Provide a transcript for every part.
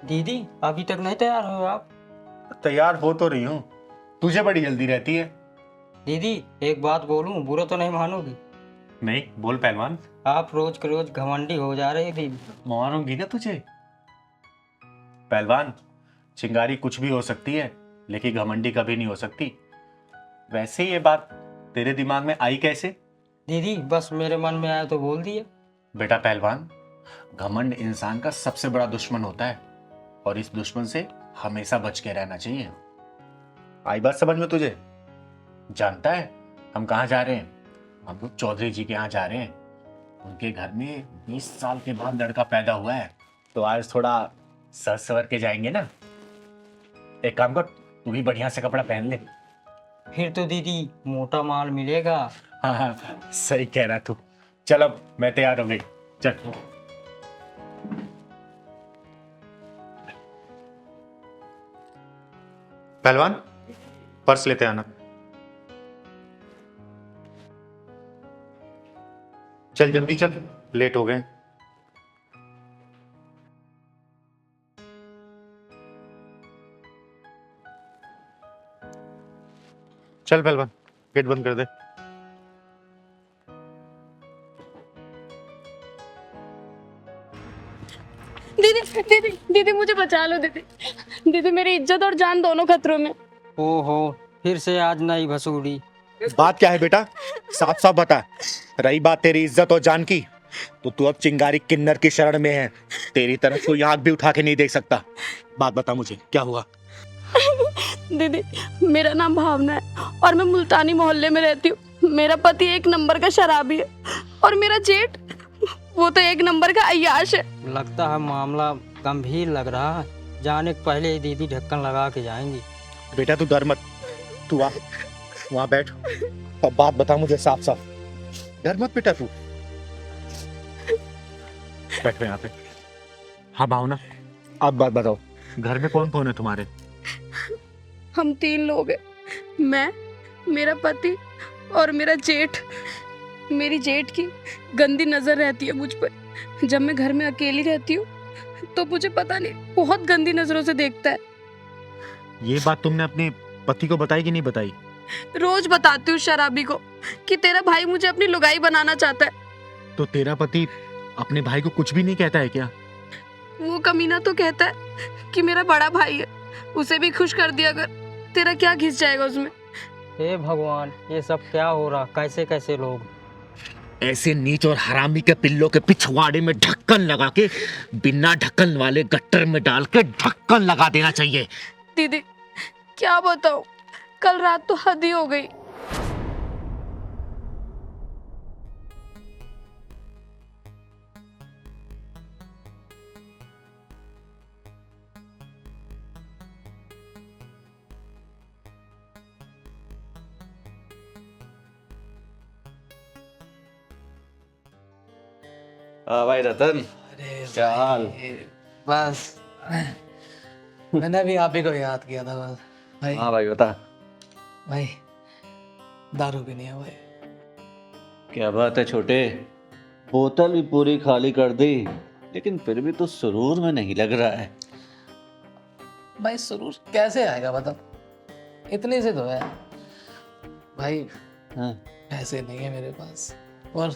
दीदी अभी तक नहीं तैयार हो आप? तैयार हो तो रही हूँ, तुझे बड़ी जल्दी रहती है। दीदी एक बात बोलूं, बुरा तो नहीं मानोगी? नहीं, बोल पहलवान। आप रोज के रोज घमंडी हो जा रहे दीदी। मारूंगी ना तुझे। पहलवान, चिंगारी कुछ भी हो सकती है, लेकिन घमंडी कभी नहीं हो सकती। वैसे ये बात तेरे दिमाग में आई कैसे? दीदी बस मेरे मन में आया तो बोल दिया। बेटा पहलवान, घमंड इंसान का सबसे बड़ा दुश्मन होता है और इस दुश्मन से हमेशा बच के रहना चाहिए। आई बात समझ में तुझे? जानता है हम कहाँ जा रहे हैं? हम लोग चौधरी जी के यहाँ जा रहे हैं। उनके घर में 20 साल के बाद लड़का पैदा हुआ है, तो आज थोड़ा सर सवर के जाएंगे ना। एक काम कर, तू भी बढ़िया से कपड़ा पहन ले। फिर तो दीदी मोटा माल मिलेगा। हाँ हाँ, सही कह रहा तू। चल अब मैं तैयार हो गई, चल। पहलवान, पर्स लेते आना। चल जल्दी चल, लेट हो गए। चल पहलवान, गेट बंद कर दे। दीदी दीदी दीदी मुझे बचा लो दीदी। दीदी मेरी इज्जत और जान दोनों खतरों में। ओहो, फिर से आज नई भसूड़ी। बात क्या है बेटा, साफ साफ बता। रही बात तेरी इज्जत और जान की, तो तू अब चिंगारी किन्नर की शरण में है। तेरी तरफ कोई आंख भी उठा के नहीं देख सकता। बात बता मुझे, क्या हुआ? दीदी मेरा नाम भावना है और मैं मुल्तानी मोहल्ले में रहती हूँ। मेरा पति एक नंबर का शराबी है और मेरा जेठ वो तो एक नंबर का अय्याश है। लगता है मामला गंभीर लग रहा है। जाने के पहले ही दीदी ढक्कन लगा के जाएंगी। बेटा तू डर मत, तू आ वहां बैठ। अब बात बता मुझे साफ साफ, डर मत बेटा तू। बैठ यहाँ पे। हाँ भावना, अब बात बताओ, घर में कौन कौन है तुम्हारे? हम 3 लोग हैं, मैं, मेरा पति और मेरा जेठ। मेरी जेठ की गंदी नजर रहती है मुझ पर। जब मैं घर में अकेली रहती हूँ तो मुझे पता नहीं बहुत गंदी नजरों से देखता है। ये बात तुमने अपने पति को बताई कि नहीं बताई? रोज बताती हूँ शराबी को कि तेरा भाई मुझे अपनी लुगाई बनाना चाहता है। तो तेरा पति अपने भाई को कुछ भी नहीं कहता है क्या? वो कमीना तो कहता है कि मेरा बड़ा भाई है, उसे भी खुश कर दिया अगर, तेरा क्या घिस जाएगा उसमें। हे भगवान, ये सब क्या हो रहा? कैसे कैसे लोग। ऐसे नीच और हरामी के पिल्लों के पिछवाड़े में ढक्कन लगा के बिना ढक्कन वाले गट्टर में डाल के ढक्कन लगा देना चाहिए। दीदी क्या बताऊं, कल रात तो हद ही हो गई। हाँ भाई रतन, अरे क्या हाल? बस मैंने भी आप ही को याद किया था बस। भाई हाँ भाई बता। भाई दारू भी नहीं है भाई। क्या बात है छोटे, बोतल भी पूरी खाली कर दी, लेकिन फिर भी तो सुरूर में नहीं लग रहा है। भाई सुरूर कैसे आएगा बता, इतने से तो है भाई। हाँ, पैसे नहीं है मेरे पास और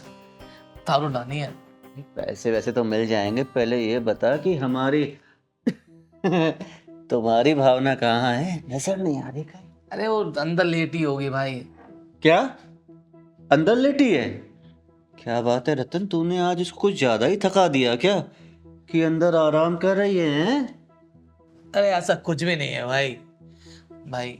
दारू लानी है। पैसे वैसे तो मिल जाएंगे, पहले ये बता कि हमारी तुम्हारी भावना कहाँ है? नजर नहीं आ रही कहीं। अरे वो अंदर लेटी होगी भाई। क्या अंदर लेटी है? क्या बात है रतन, तूने आज इसको कुछ ज्यादा ही थका दिया क्या कि अंदर आराम कर रही है? अरे ऐसा कुछ भी नहीं है भाई। भाई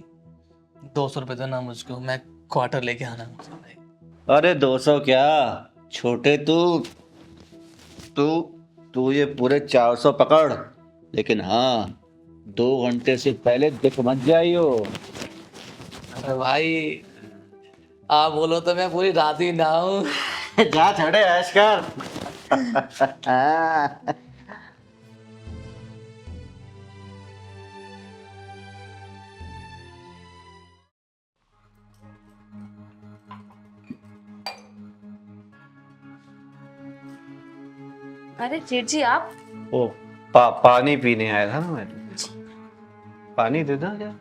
200 रुपये दो ना मुझको, मैं क्वार्टर लेके आना मुझे भाई। अरे 200 क्या छोटे, तू तू तू ये पूरे 400 पकड़, लेकिन हाँ 2 घंटे से पहले दिख मत जाइयो। अरे भाई आप बोलो तो मैं पूरी रात ही ना हूँ। जा छोड़े ऐश कर। अरे जेठ जी आप। ओ पानी पीने आया था ना मैं। पानी दे दो क्या?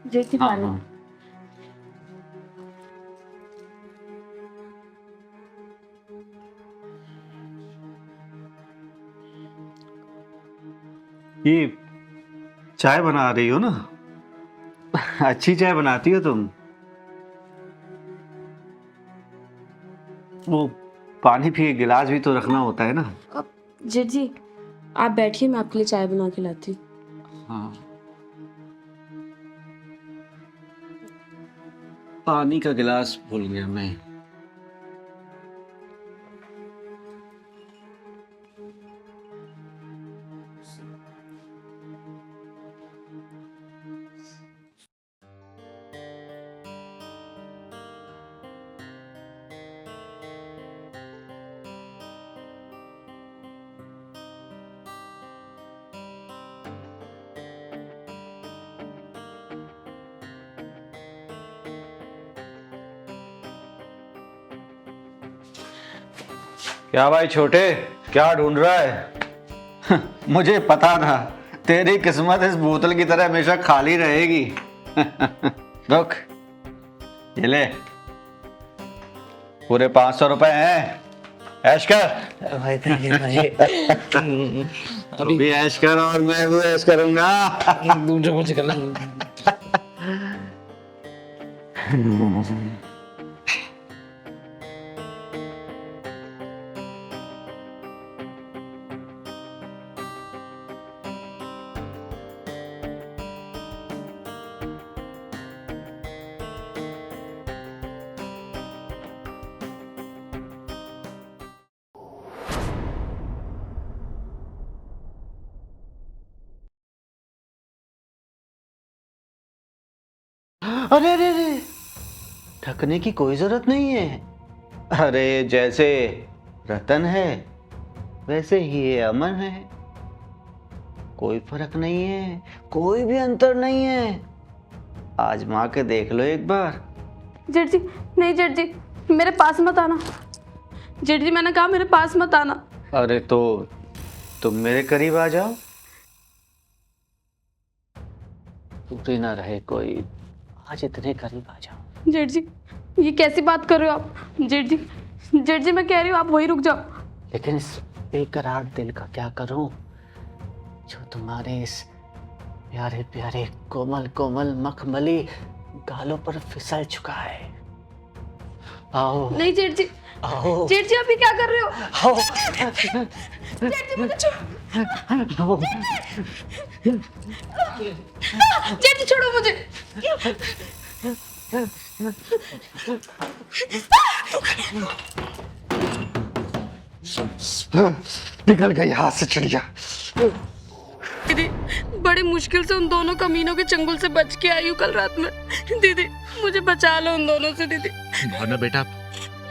जेठी हाँ, पानी। हाँ। ये चाय बना रही हो ना? अच्छी चाय बनाती हो तुम। वो पानी भी, गिलास भी तो रखना होता है ना। अब जेठ जी आप बैठिए, मैं आपके लिए चाय बना के लाती हूँ। हाँ, पानी का गिलास भूल गया मैं। क्या भाई छोटे, क्या ढूंढ रहा है? मुझे पता था तेरी किस्मत इस बोतल की तरह हमेशा खाली रहेगी। रुक, ये ले, पूरे 500 रुपए हैं, ऐश कर। भाई थैंक यू भाई। तू भी ऐश कर और मैं भी ऐश करूंगा। दूसरे मुझे करना। अरे अरे अरे, ढकने की कोई जरूरत नहीं है। अरे जैसे रतन है वैसे ही ये अमन है, कोई फर्क नहीं है, कोई भी अंतर नहीं है। आजमा के देख लो एक बार। जेठ जी नहीं, जेठ जी मेरे पास मत आना। जेठ जी मैंने कहा मेरे पास मत आना। अरे तो तुम मेरे करीब आ जाओ, टूटे ना रहे कोई, आज इतने करीब आ जाओ। जेठ जी ये कैसी बात कर रहे हो आप? जेठ जी, जेठ जी मैं कह रही हूँ आप वहीं रुक जाओ। लेकिन इस बेकरार दिल का क्या करूं जो तुम्हारे इस प्यारे प्यारे कोमल कोमल मखमली गालों पर फिसल चुका है। आओ नहीं जेठ जी, आओ जेठ जी आप ये क्या कर रहे हो? आओ जेठ जी मुझे छोड़ो। आओ। जेठ जी छोड़ो मुझे। निकल गई हाथ से चिड़िया। दीदी बड़ी मुश्किल से उन दोनों कमीनों के चंगुल से बच के आई हूँ कल रात में। दीदी मुझे बचा लो उन दोनों से। दीदी भावना बेटा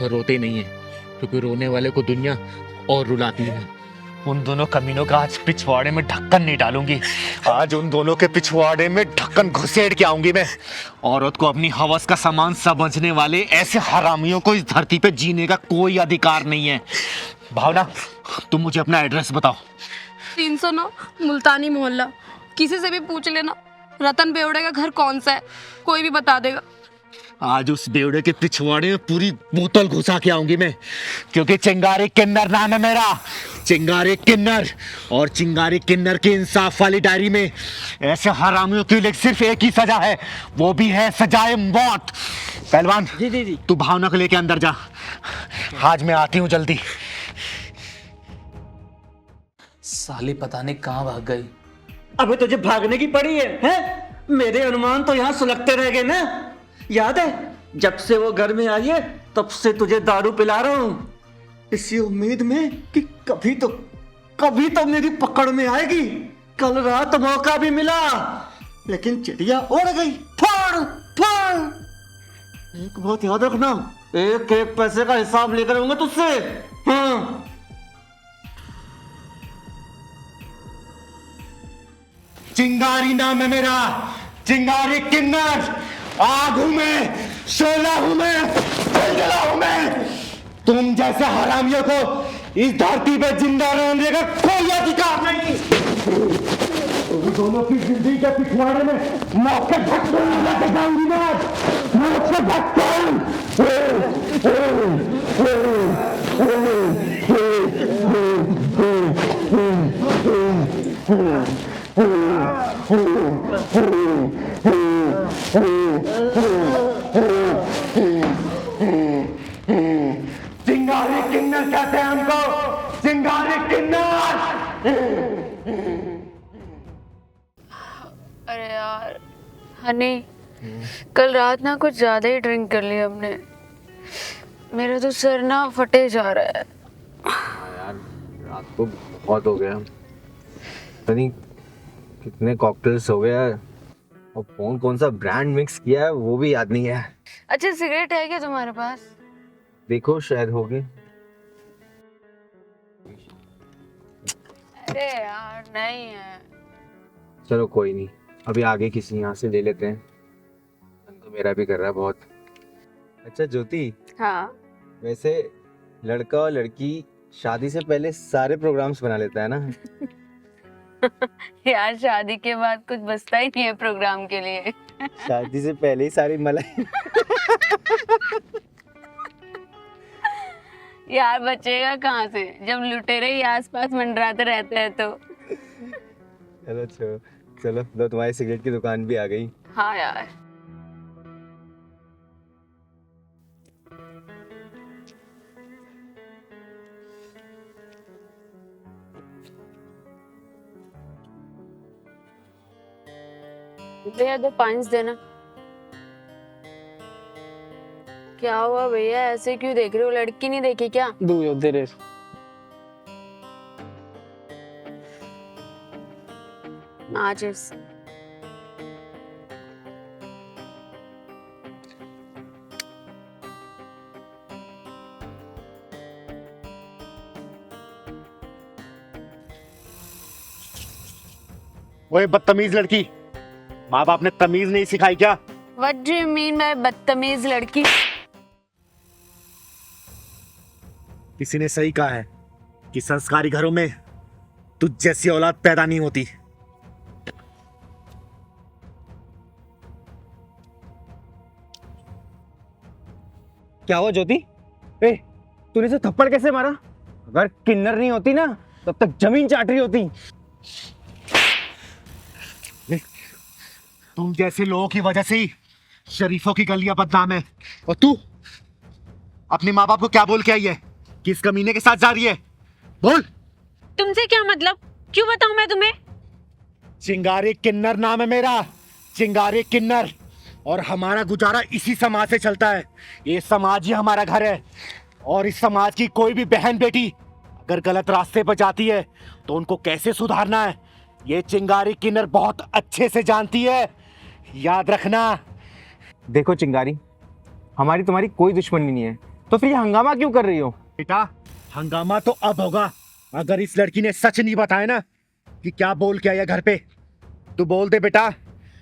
रोते नहीं है, क्योंकि रोने वाले को दुनिया और रुलाती है। उन दोनों कमीनों का आज पिछवाड़े में ढक्कन नहीं डालूंगी। आज उन दोनों के पिछवाड़े में ढक्कन घुसेड़ के आऊंगी मैं। औरत को अपनी हवस का सामान समझने वाले ऐसे हरामियों को इस धरती पे जीने का कोई अधिकार नहीं है। भावना तुम मुझे अपना एड्रेस बताओ। 309 मुल्तानी मोहल्ला। किसी से भी पूछ लेना रतन बेवड़े का घर कौन सा है, कोई भी बता देगा। आज उस बेवड़े के पिछवाड़े में पूरी बोतल घुसा के आऊंगी मैं, क्योंकि चिंगारी किन्नर नाम है मेरा, चिंगारी किन्नर। और चिंगारी किन्नर की इंसाफ वाली डायरी में ऐसे हरामियों के लिए सिर्फ एक ही सजा है, वो भी है सजाए मौत। पहलवान जी तू भावना को लेके अंदर जा, आज मैं आती हूँ जल्दी। साली पता नहीं कहाँ भाग गई। अबे तुझे भागने की पड़ी है, हैं? मेरे अनुमान तो यहाँ सुलगते रह गए ना। याद है जब से वो घर में आई है तब से तुझे दारू पिला रहा हूँ, इसी उम्मीद में कि कभी तो मेरी पकड़ में आएगी। कल रात मौका भी मिला लेकिन चिड़िया उड़ गई। फाड़ फाड़। एक बात याद रखना, एक एक पैसे का हिसाब लेकर आऊंगा तुझसे। हाँ चिंगारी नाम है मेरा, चिंगारी किन्नर, आग हूं मैं, शोला हूं मैं, जलजला हूं मैं। तुम जैसे हरामियों को इस धरती पे जिंदा रहने का कोई अधिकार नहीं। तुम दोनों की जिंदगी के पिछवाड़े में मौत के धक्के लेके जाऊंगी मैं, मौत के चिंगारी किन्नर कहते हैं हमको, चिंगारी किन्नर। अरे यार हनी, कल रात ना कुछ ज्यादा ही ड्रिंक कर लिया हमने। मेरा तो सर ना फटे जा रहा है। यार रात को बहुत हो गया, पता नहीं कितने कॉकटेल्स हो गया और कौन सा ब्रांड मिक्स किया है वो भी याद नहीं है। अच्छा सिगरेट है क्या तुम्हारे पास? देखो शायद होगी। अरे यार नहीं है। चलो कोई नहीं, अभी आगे किसी यहाँ से ले लेते हैं, मन तो मेरा भी कर रहा है बहुत। अच्छा ज्योति, हाँ वैसे लड़का और लड़की शादी से पहले सारे प्रोग्राम्स बना लेता है ना। यार शादी के बाद कुछ बचता ही नहीं है प्रोग्राम के लिए। शादी से पहले ही सारी मलाई। यार बचेगा कहाँ से जब लुटेरे ही आसपास मंडराते रहते हैं तो। चलो चलो चलो, लो तुम्हारी सिगरेट की दुकान भी आ गई। हाँ यार भैया 2 पाइंस देना। क्या हुआ भैया, ऐसे क्यों देख रहे हो? लड़की नहीं देखी क्या? दू तेरे माचिस। ओए बदतमीज लड़की, माँ बाप ने तमीज नहीं सिखाई क्या? What do you mean by बदतमीज लड़की? किसी ने सही कहा है कि संस्कारी घरों में तुझ जैसी औलाद पैदा नहीं होती। क्या हुआ ज्योति? ए, तूने इसे थप्पड़ कैसे मारा? अगर किन्नर नहीं होती ना तब तक जमीन चाट रही होती। तुम जैसे लोगों की वजह से ही शरीफों की गलियां बदनाम है। और तू अपने माँ बाप को क्या बोल के आई है? किस कमीने के साथ जा रही है? बोल। तुमसे क्या मतलब? क्यों बताऊं मैं तुम्हें? चिंगारी किन्नर नाम है मेरा, चिंगारी किन्नर। और हमारा गुजारा इसी समाज से चलता है। ये समाज ही हमारा घर है। और इस समाज की कोई भी बहन बेटी अगर गलत रास्ते पर जाती है तो उनको कैसे सुधारना है ये चिंगारी किन्नर बहुत अच्छे से जानती है। याद रखना। देखो चिंगारी, हमारी तुम्हारी कोई दुश्मनी नहीं है, तो फिर ये हंगामा क्यों कर रही हो? बेटा हंगामा तो अब होगा अगर इस लड़की ने सच नहीं बताया ना कि क्या बोल के आई है घर पे। तू बोल दे बेटा,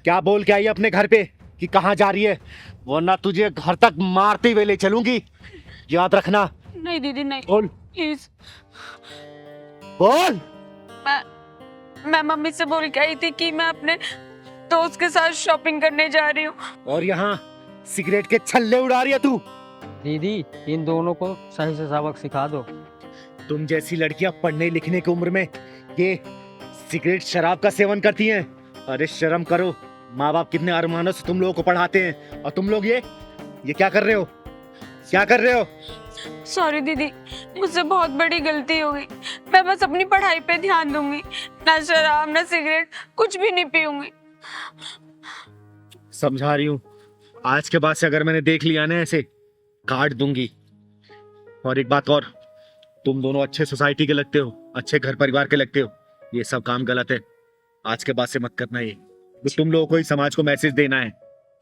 क्या बोल के आई है अपने घर पे कि कहाँ जा रही है, वरना तुझे घर तक मारते हुए ले चलूंगी। याद रखना। नहीं दीदी नहीं, बोल प्लीज। बोल। मैं मम्मी से बोल के आई थी कि मैं अपने दोस्त के साथ शॉपिंग करने जा रही हूँ। और यहाँ सिगरेट के छल्ले उड़ा रही है तू। दीदी इन दोनों को सही से सबक सिखा दो। तुम जैसी लड़कियां पढ़ने लिखने की उम्र में ये सिगरेट शराब का सेवन करती हैं। अरे शर्म करो, माँ बाप कितने अरमानों से तुम लोगों को पढ़ाते हैं और तुम लोग ये क्या कर रहे हो? क्या कर रहे हो? सॉरी दीदी, मुझसे बहुत बड़ी गलती हो गई। मैं बस अपनी पढ़ाई पे ध्यान दूंगी, ना शराब ना सिगरेट, कुछ भी नहीं पीऊंगी। समझा रही हूँ, आज के बाद से अगर मैंने देख लिया ना ऐसे काट दूंगी। और एक बात और, तुम दोनों अच्छे सोसाइटी के लगते हो, अच्छे घर परिवार के लगते हो, ये सब काम गलत है। आज के बाद से मत करना ये। तो तुम लोगों को ही समाज को मैसेज देना है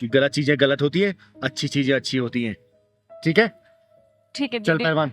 कि गलत चीजें गलत होती है, अच्छी चीजें अच्छी होती हैं। ठीक है? ठीक है चल दीदी। पहलवान।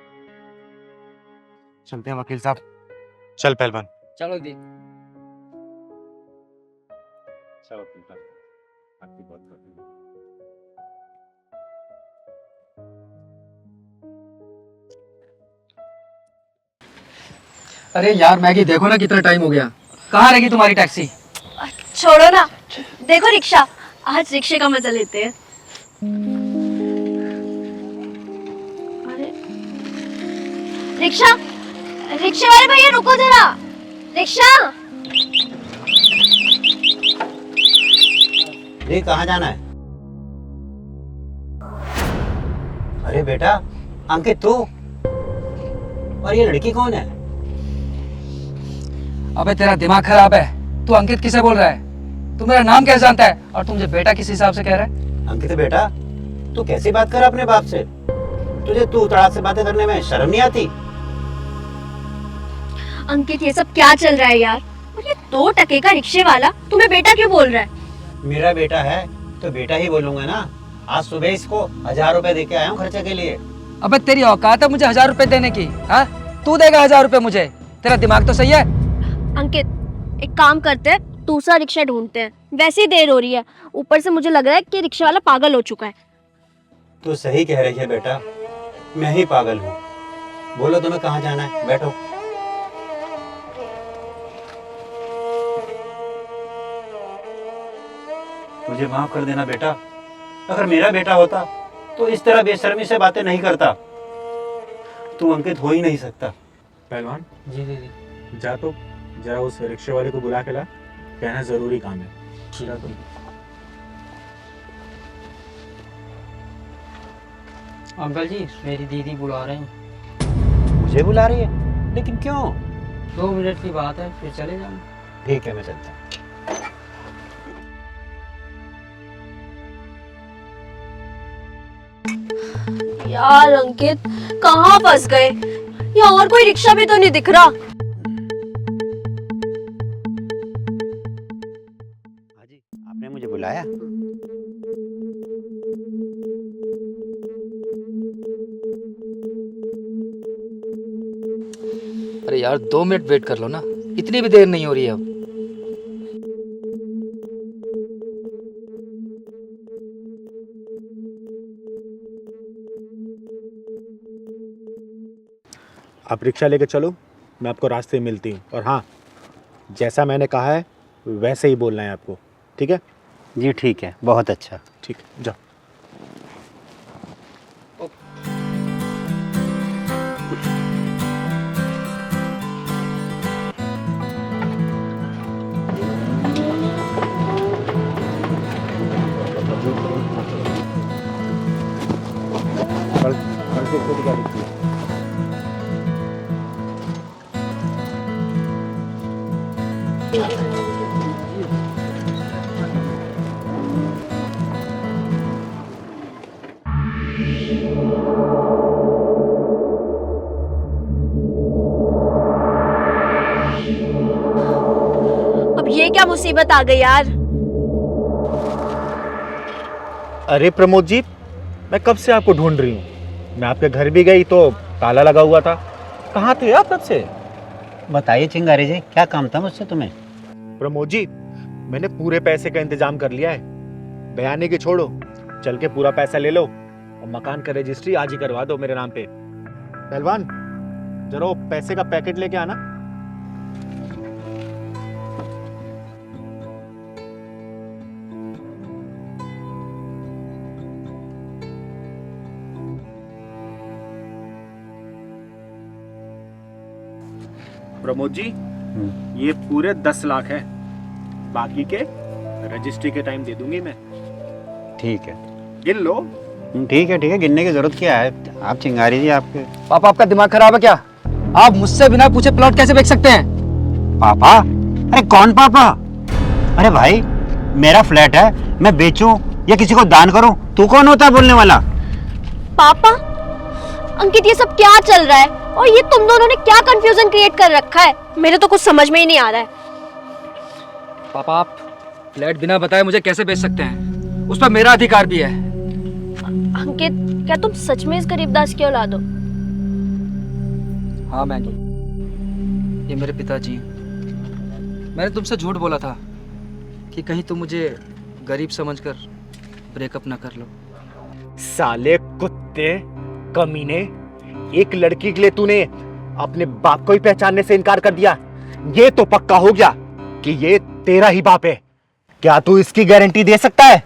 चलते हैं वकील साहब। चल पहलवान। चलो दी। चलो आपकी बात करते हैं। अरे यार मैगी, देखो ना कितना टाइम हो गया। कहाँ रहेगी तुम्हारी टैक्सी? छोड़ो ना, देखो रिक्शा, आज रिक्शे का मजा लेते हैं। अरे रिक्शा, रिक्शे वाले भैया रुको जरा। रिक्शा। ये कहाँ जाना है? अरे बेटा अंकित, तू? और ये लड़की कौन है? अबे तेरा दिमाग खराब है। तू अंकित किसे बोल रहा है? तू मेरा नाम कैसे जानता है? और तू मुझे बेटा किस हिसाब से कह रहा है? अंकित बेटा, तू कैसी बात कर रहा अपने बाप से? तुझे तू तड़ाक से बातें करने में शर्म नहीं आती? अंकित, ये सब क्या चल रहा है यार? और ये 2 टके का रिक्शे वाला तुम्हें बेटा क्यों बोल रहा है? मेरा बेटा है तो बेटा ही बोलूंगा ना। आज सुबह इसको 1000 रुपए दे के आया हूँ खर्चे के लिए। अबे तेरी औकात है मुझे 1000 रुपए देने की? हाँ, तू देगा 1000 रुपए मुझे? तेरा दिमाग तो सही है? अंकित, एक काम करते हैं, दूसरा रिक्शा ढूंढते हैं। वैसे ही देर हो रही है, ऊपर से मुझे लग रहा है कि रिक्शा वाला पागल हो चुका है। तू सही कह रही है बेटा, मैं ही पागल हूँ। बोलो तुम्हें कहाँ जाना है, बैठो। मुझे माफ कर देना बेटा, अगर मेरा बेटा होता तो इस तरह बेशर्मी से बातें नहीं करता। तू अंकित हो ही नहीं सकता। पहलवान जी दीदी। जा तो जरा उस रिक्शे वाले को बुला के ला, कहना जरूरी काम है। जा तो। अंकल जी, मेरी दीदी बुला रहे हैं। मुझे बुला रही है? लेकिन क्यों? 2 मिनट की बात है, फिर चले जाना। ठीक है, मैं चलता हूँ। यार अंकित, कहाँ फंस गए? यहाँ और कोई रिक्शा भी तो नहीं दिख रहा। हाजी, आपने मुझे बुलाया? अरे यार 2 मिनट वेट कर लो ना, इतनी भी देर नहीं हो रही है अब। आप रिक्शा लेके चलो, मैं आपको रास्ते में मिलती हूँ। और हाँ, जैसा मैंने कहा है वैसे ही बोलना है आपको, ठीक है? जी ठीक है, बहुत अच्छा। ठीक है, जाओ। अब ये क्या मुसीबत आ गई यार? अरे प्रमोद जी, मैं कब से आपको ढूंढ रही हूँ। मैं आपके घर भी गई तो ताला लगा हुआ था। कहाँ थे आप कब से? बताइए चिंगारी जी, क्या काम था मुझसे तुम्हें? प्रमोद जी, मैंने पूरे पैसे का इंतजाम कर लिया है। बयाने की छोड़ो, चल के पूरा पैसा ले लो और मकान का रजिस्ट्री आज ही करवा दो मेरे नाम पे। पहलवान, जरा वो पैसे का पैकेट लेके आना। प्रमोद जी, ये पूरे 10 लाख है। बाकी के रजिस्ट्री के टाइम दे दूंगी मैं। ठीक है। गिन लो। ठीक है, गिनने की जरूरत क्या है? आप चिंगारी जी, आपके पापा आपका दिमाग खराब है क्या? आप मुझसे बिना पूछे प्लॉट कैसे बेच सकते हैं? पापा? अरे कौन पापा? अरे भाई, मेरा फ्लैट है, मैं बेचूं या किसी को दान करूं, तू कौन होता है बोलने वाला? पापा, अंकित ये सब क्या चल रहा है? और ये तुम दोनों ने क्या कंफ्यूजन क्रिएट कर रखा है? मेरे तो कुछ समझ में ही नहीं आ रहा है। पापा, आप फ्लैट बिना बताए मुझे कैसे बेच सकते हैं? उस पर मेरा अधिकार भी है। अंकित, क्या तुम सच में इस गरीबदास की औलाद हो? हाँ मैगी। ये मेरे पिताजी हैं। मैंने तुमसे झूठ बोला था कि कहीं तुम मुझे गरीब समझकर ब्रेकअप ना कर लो। साले कुत्ते कमीने, एक लड़की के लिए तूने अपने बाप को ही पहचानने से इनकार कर दिया। ये तो पक्का हो गया कि ये तेरा ही बाप है। क्या तू इसकी गारंटी दे सकता है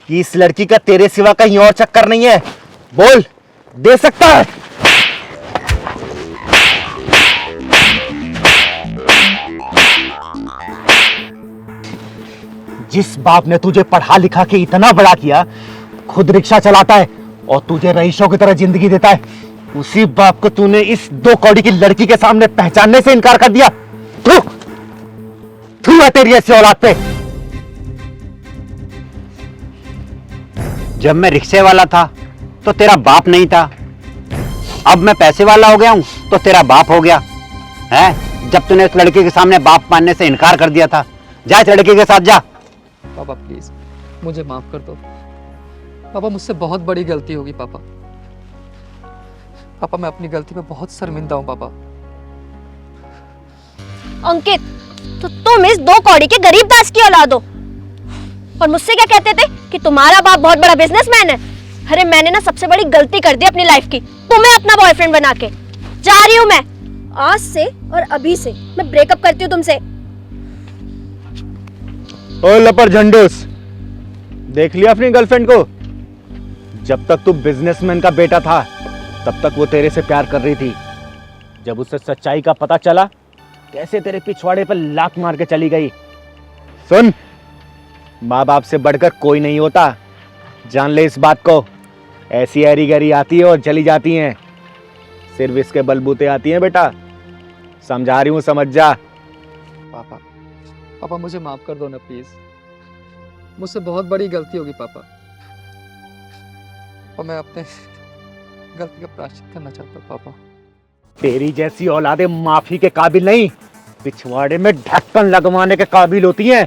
कि इस लड़की का तेरे सिवा कहीं और चक्कर नहीं है? बोल, दे सकता है? जिस बाप ने तुझे पढ़ा लिखा के इतना बड़ा किया, खुद रिक्शा चलाता है और तुझे रईसों की तरह जिंदगी देता है, उसी बाप को तूने इस 2 कौड़ी की लड़की के सामने पहचानने से इनकार कर दिया। तू है तेरी ऐसी औलाद पे। जब मैं रिक्शे वाला था तो तेरा बाप नहीं था, अब मैं पैसे वाला हो गया हूं तो तेरा बाप हो गया है। जब तूने उस लड़के के सामने बाप मानने से इनकार कर दिया था, जा इस लड़के के साथ जा। पापा प्लीज मुझे माफ कर दो। पापा मुझसे बहुत बड़ी गलती होगी पापा। पापा मैं अपनी गलती पे बहुत शर्मिंदा हूँ पापा। अंकित, तो तुम इस 2 कौड़ी के गरीब दास की औलाद हो और मुझसे क्या कहते थे कि तुम्हारा बाप बहुत बड़ा बिजनेसमैन है। अरे मैंने ना सबसे बड़ी गलती कर दी अपनी लाइफ की, तुम्हें अपना बॉयफ्रेंड बना के। जा रही हूँ मैं, आज से और अभी से मैं ब्रेकअप करती हूँ तुमसे। ओ लपर झंडूस, देख लिया अपनी गर्लफ्रेंड को? जब तक तू बिजनेसमैन का बेटा था तब तक वो तेरे से प्यार कर रही थी। जब उसे सच्चाई का पता चला, कैसे तेरे पिछवाड़े पर लात मार के चली गई। सुन, माँ बाप से बढ़कर कोई नहीं होता, जान ले इस बात को। ऐसी हरी गरी आती है और चली जाती हैं, सिर्फ इसके बलबूते आती हैं बेटा। समझा रही हूँ, समझ जा। पापा पापा मुझे माफ कर दो ना प्लीज, मुझसे बहुत बड़ी गलती होगी पापा। और मैं अपने गलती का प्रायश्चित करना चाहता हूँ पापा। तेरी जैसी औलादे माफी के काबिल नहीं, पिछवाड़े में ढक्कन लगवाने के काबिल होती हैं।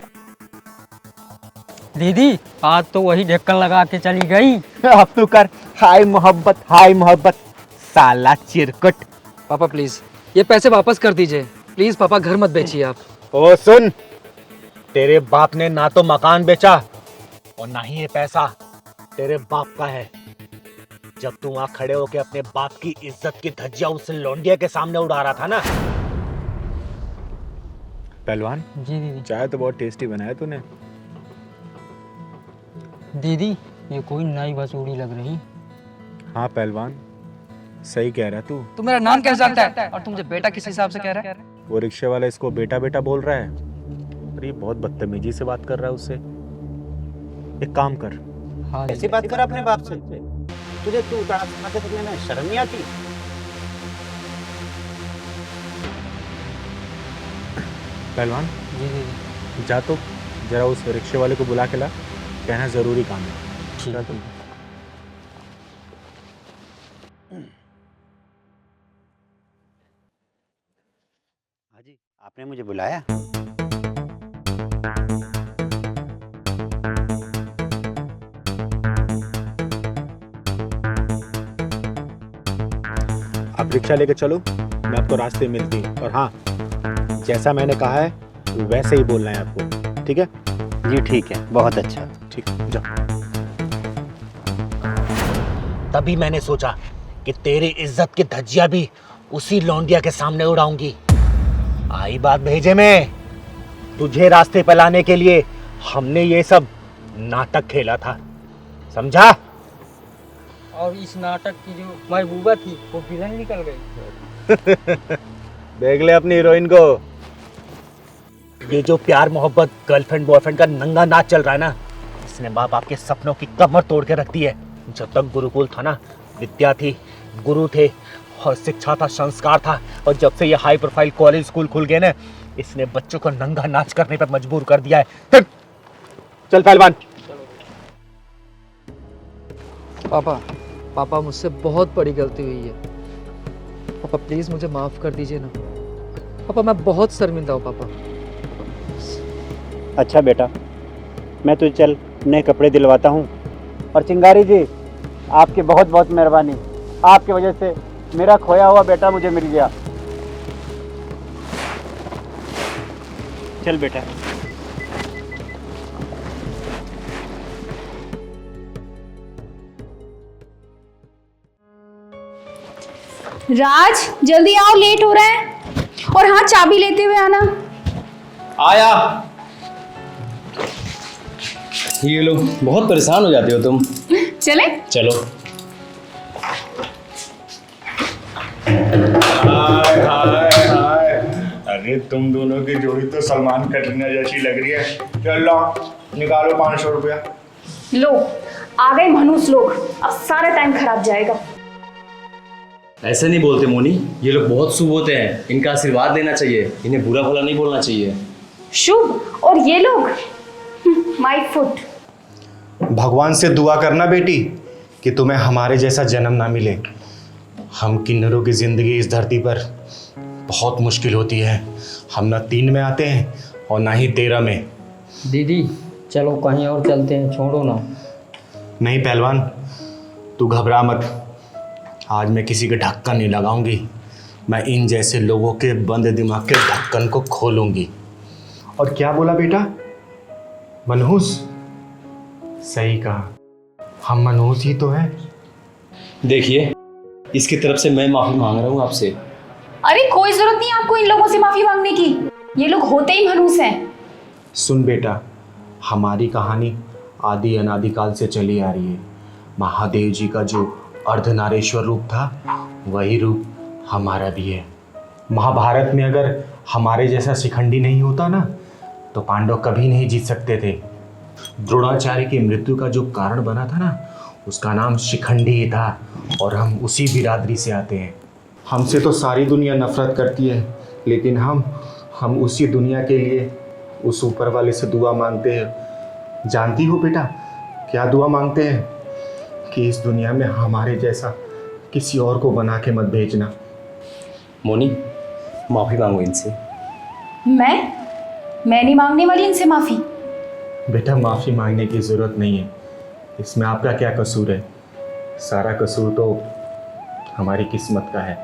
दीदी आज तो वही ढक्कन लगा के चली गई। अब तू कर हाय मोहब्बत, हाय मोहब्बत, साला चिरकुट। पापा प्लीज ये पैसे वापस कर दीजिए प्लीज। पापा घर मत बेचिए आप। ओ सुन, तेरे बाप ने ना तो मकान बेचा और ना ही ये पैसा तेरे बाप का है। जब तू वहां खड़े होके अपने बाप की इज्जत की धज्जियां उस लौंडिया के सामने उड़ा रहा था ना। पहलवान जी दीदी। चाय तो बहुत टेस्टी बनाया तूने। दीदी ये कोई नई बसूड़ी लग रही। हाँ पहलवान, सही कह रहा तू। तू मेरा नाम कैसे जानता है और तू मुझे बेटा किस हिसाब से कह रहा है? वो रिक्शे वाला इसको बेटा बेटा बोल रहा है और ये बहुत बदतमीजी से बात कर रहा है उससे। एक काम कर। हाँ ऐसी बात कर अपने बाप से, तुझे तू उतार के सकने में शर्म नहीं आती? पहलवान जी दीदी। जा तो जरा उस रिक्शे वाले को बुला के ला, कहना जरूरी काम है। ठीक है। हाँ जी, आपने मुझे बुलाया? आप रिक्शा लेके चलो, मैं आपको रास्ते में मिलती हूँ। और हाँ, जैसा मैंने कहा है वैसे ही बोलना है आपको, ठीक है? जी ठीक है, बहुत अच्छा। ठीक, जाओ। तभी मैंने सोचा कि तेरी इज्जत की धज्जियां भी उसी लौंडिया के सामने उड़ाऊंगी। आई बात भेजे में, तुझे रास्ते पे लाने के लिए हमने ये सब नाटक खेला था, समझा? और इस नाटक की जो महबूबा थी वो विलन निकल गई। देख ले अपनी हीरोइन को। ये जो प्यार मोहब्बत गर्लफ्रेंड बॉयफ्रेंड का नंगा नाच चल रहा है ना, इसने माँ बाप के सपनों की कमर तोड़ के रख दी है। जब तक गुरुकुल था ना, विद्या थी, गुरु थे और शिक्षा था, संस्कार था। और जब से ये हाई प्रोफाइल कॉलेज स्कूल खुल गए ना, इसने बच्चों को नंगा नाच करने पर मजबूर कर दिया है। चल पहलवान। पापा मुझसे बहुत बड़ी गलती हुई है। पापा प्लीज मुझे माफ कर दीजिए ना। पापा मैं बहुत शर्मिंदा हूँ पापा। अच्छा बेटा, मैं तुझे चल नए कपड़े दिलवाता हूँ। और चिंगारी जी, आपकी बहुत बहुत मेहरबानी, आपकी वजह से मेरा खोया हुआ बेटा मुझे मिल गया। चल बेटा। राज जल्दी आओ, लेट हो रहा है। और हाँ, चाबी लेते हुए आना। आया। ये लोग बहुत परेशान हो जाते हो तुम। चले चलो। हाय हाय हाय, अरे तुम दोनों की जोड़ी तो सलमान कटरीना जैसी लग रही है। चल लो, निकालो 500 रुपया। लो, आ गए मनुष्य लोग, अब सारा टाइम खराब जाएगा। ऐसे नहीं बोलते मोनी, ये लोग बहुत शुभ होते हैं, इनका आशीर्वाद लेना चाहिए, इन्हें बुरा भला नहीं बोलना चाहिए। शुभ? और ये लोग माय फुट। भगवान से दुआ करना बेटी कि तुम्हें हमारे जैसा जन्म ना मिले। हम किन्नरों की जिंदगी इस धरती पर बहुत मुश्किल होती है। हम ना 3 में आते हैं और ना ही 13 में। दीदी चलो कहीं और चलते हैं, छोड़ो ना। नहीं पहलवान, तू घबरा मत। आज मैं किसी के ढक्कन नहीं लगाऊंगी, मैं इन जैसे लोगों के बंद दिमाग के ढक्कन को खोलूंगी। और क्या बोला बेटा? मनहूस? सही कहा, हम मनहूस ही तो हैं। देखिए, इसकी तरफ से मैं माफी मांग रहा हूँ आपसे। अरे कोई जरूरत नहीं आपको इन लोगों से माफी मांगने की, ये लोग होते ही मनहूस हैं। सुन बेटा, हमारी कहानी आदि अनादिकाल से चली आ रही है। महादेव जी का जो अर्धनारेश्वर रूप था, वही रूप हमारा भी है। महाभारत में अगर हमारे जैसा शिखंडी नहीं होता ना, तो पांडव कभी नहीं जीत सकते थे। द्रोणाचार्य की मृत्यु का जो कारण बना था ना, उसका नाम शिखंडी ही था, और हम उसी बिरादरी से आते हैं। हमसे तो सारी दुनिया नफरत करती है, लेकिन हम उसी दुनिया के लिए उस ऊपर वाले से दुआ मांगते हैं। जानती हो बेटा क्या दुआ मांगते हैं? कि इस दुनिया में हमारे जैसा किसी और को बना के मत भेजना। मोनी, माफी मांगो इनसे। मैं नहीं मांगने वाली इनसे माफी। बेटा माफ़ी मांगने की ज़रूरत नहीं है, इसमें आपका क्या कसूर है? सारा कसूर तो हमारी किस्मत का है।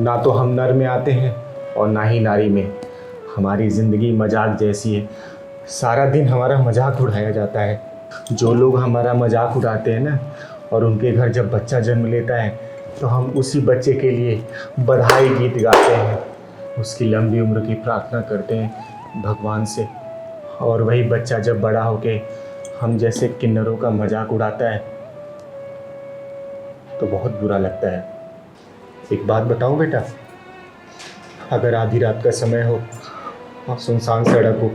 ना तो हम नर में आते हैं और ना ही नारी में। हमारी ज़िंदगी मजाक जैसी है, सारा दिन हमारा मजाक उड़ाया जाता है। जो लोग हमारा मजाक उड़ाते हैं ना, और उनके घर जब बच्चा जन्म लेता है, तो हम उसी बच्चे के लिए बधाई गीत गाते हैं, उसकी लंबी उम्र की प्रार्थना करते हैं भगवान से। और वही बच्चा जब बड़ा होके हम जैसे किन्नरों का मजाक उड़ाता है, तो बहुत बुरा लगता है। एक बात बताऊं बेटा, अगर आधी रात का समय हो और सुनसान सड़क हो,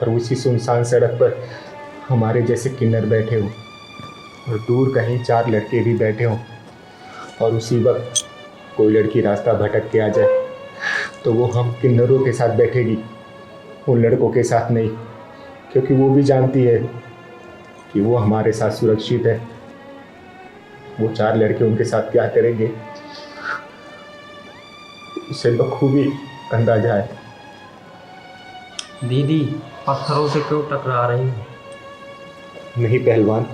और उसी सुनसान सड़क पर हमारे जैसे किन्नर बैठे हो, और दूर कहीं 4 लड़के भी बैठे हों, और उसी वक्त कोई लड़की रास्ता भटक के आ जाए, तो वो हम किन्नरों के साथ बैठेगी, उन लड़कों के साथ नहीं, क्योंकि वो भी जानती है कि वो हमारे साथ सुरक्षित है। वो 4 लड़के उनके साथ क्या करेंगे, उसे बखूबी अंदाजा है। दीदी पत्थरों से क्यों टकरा रही हो? नहीं पहलवान,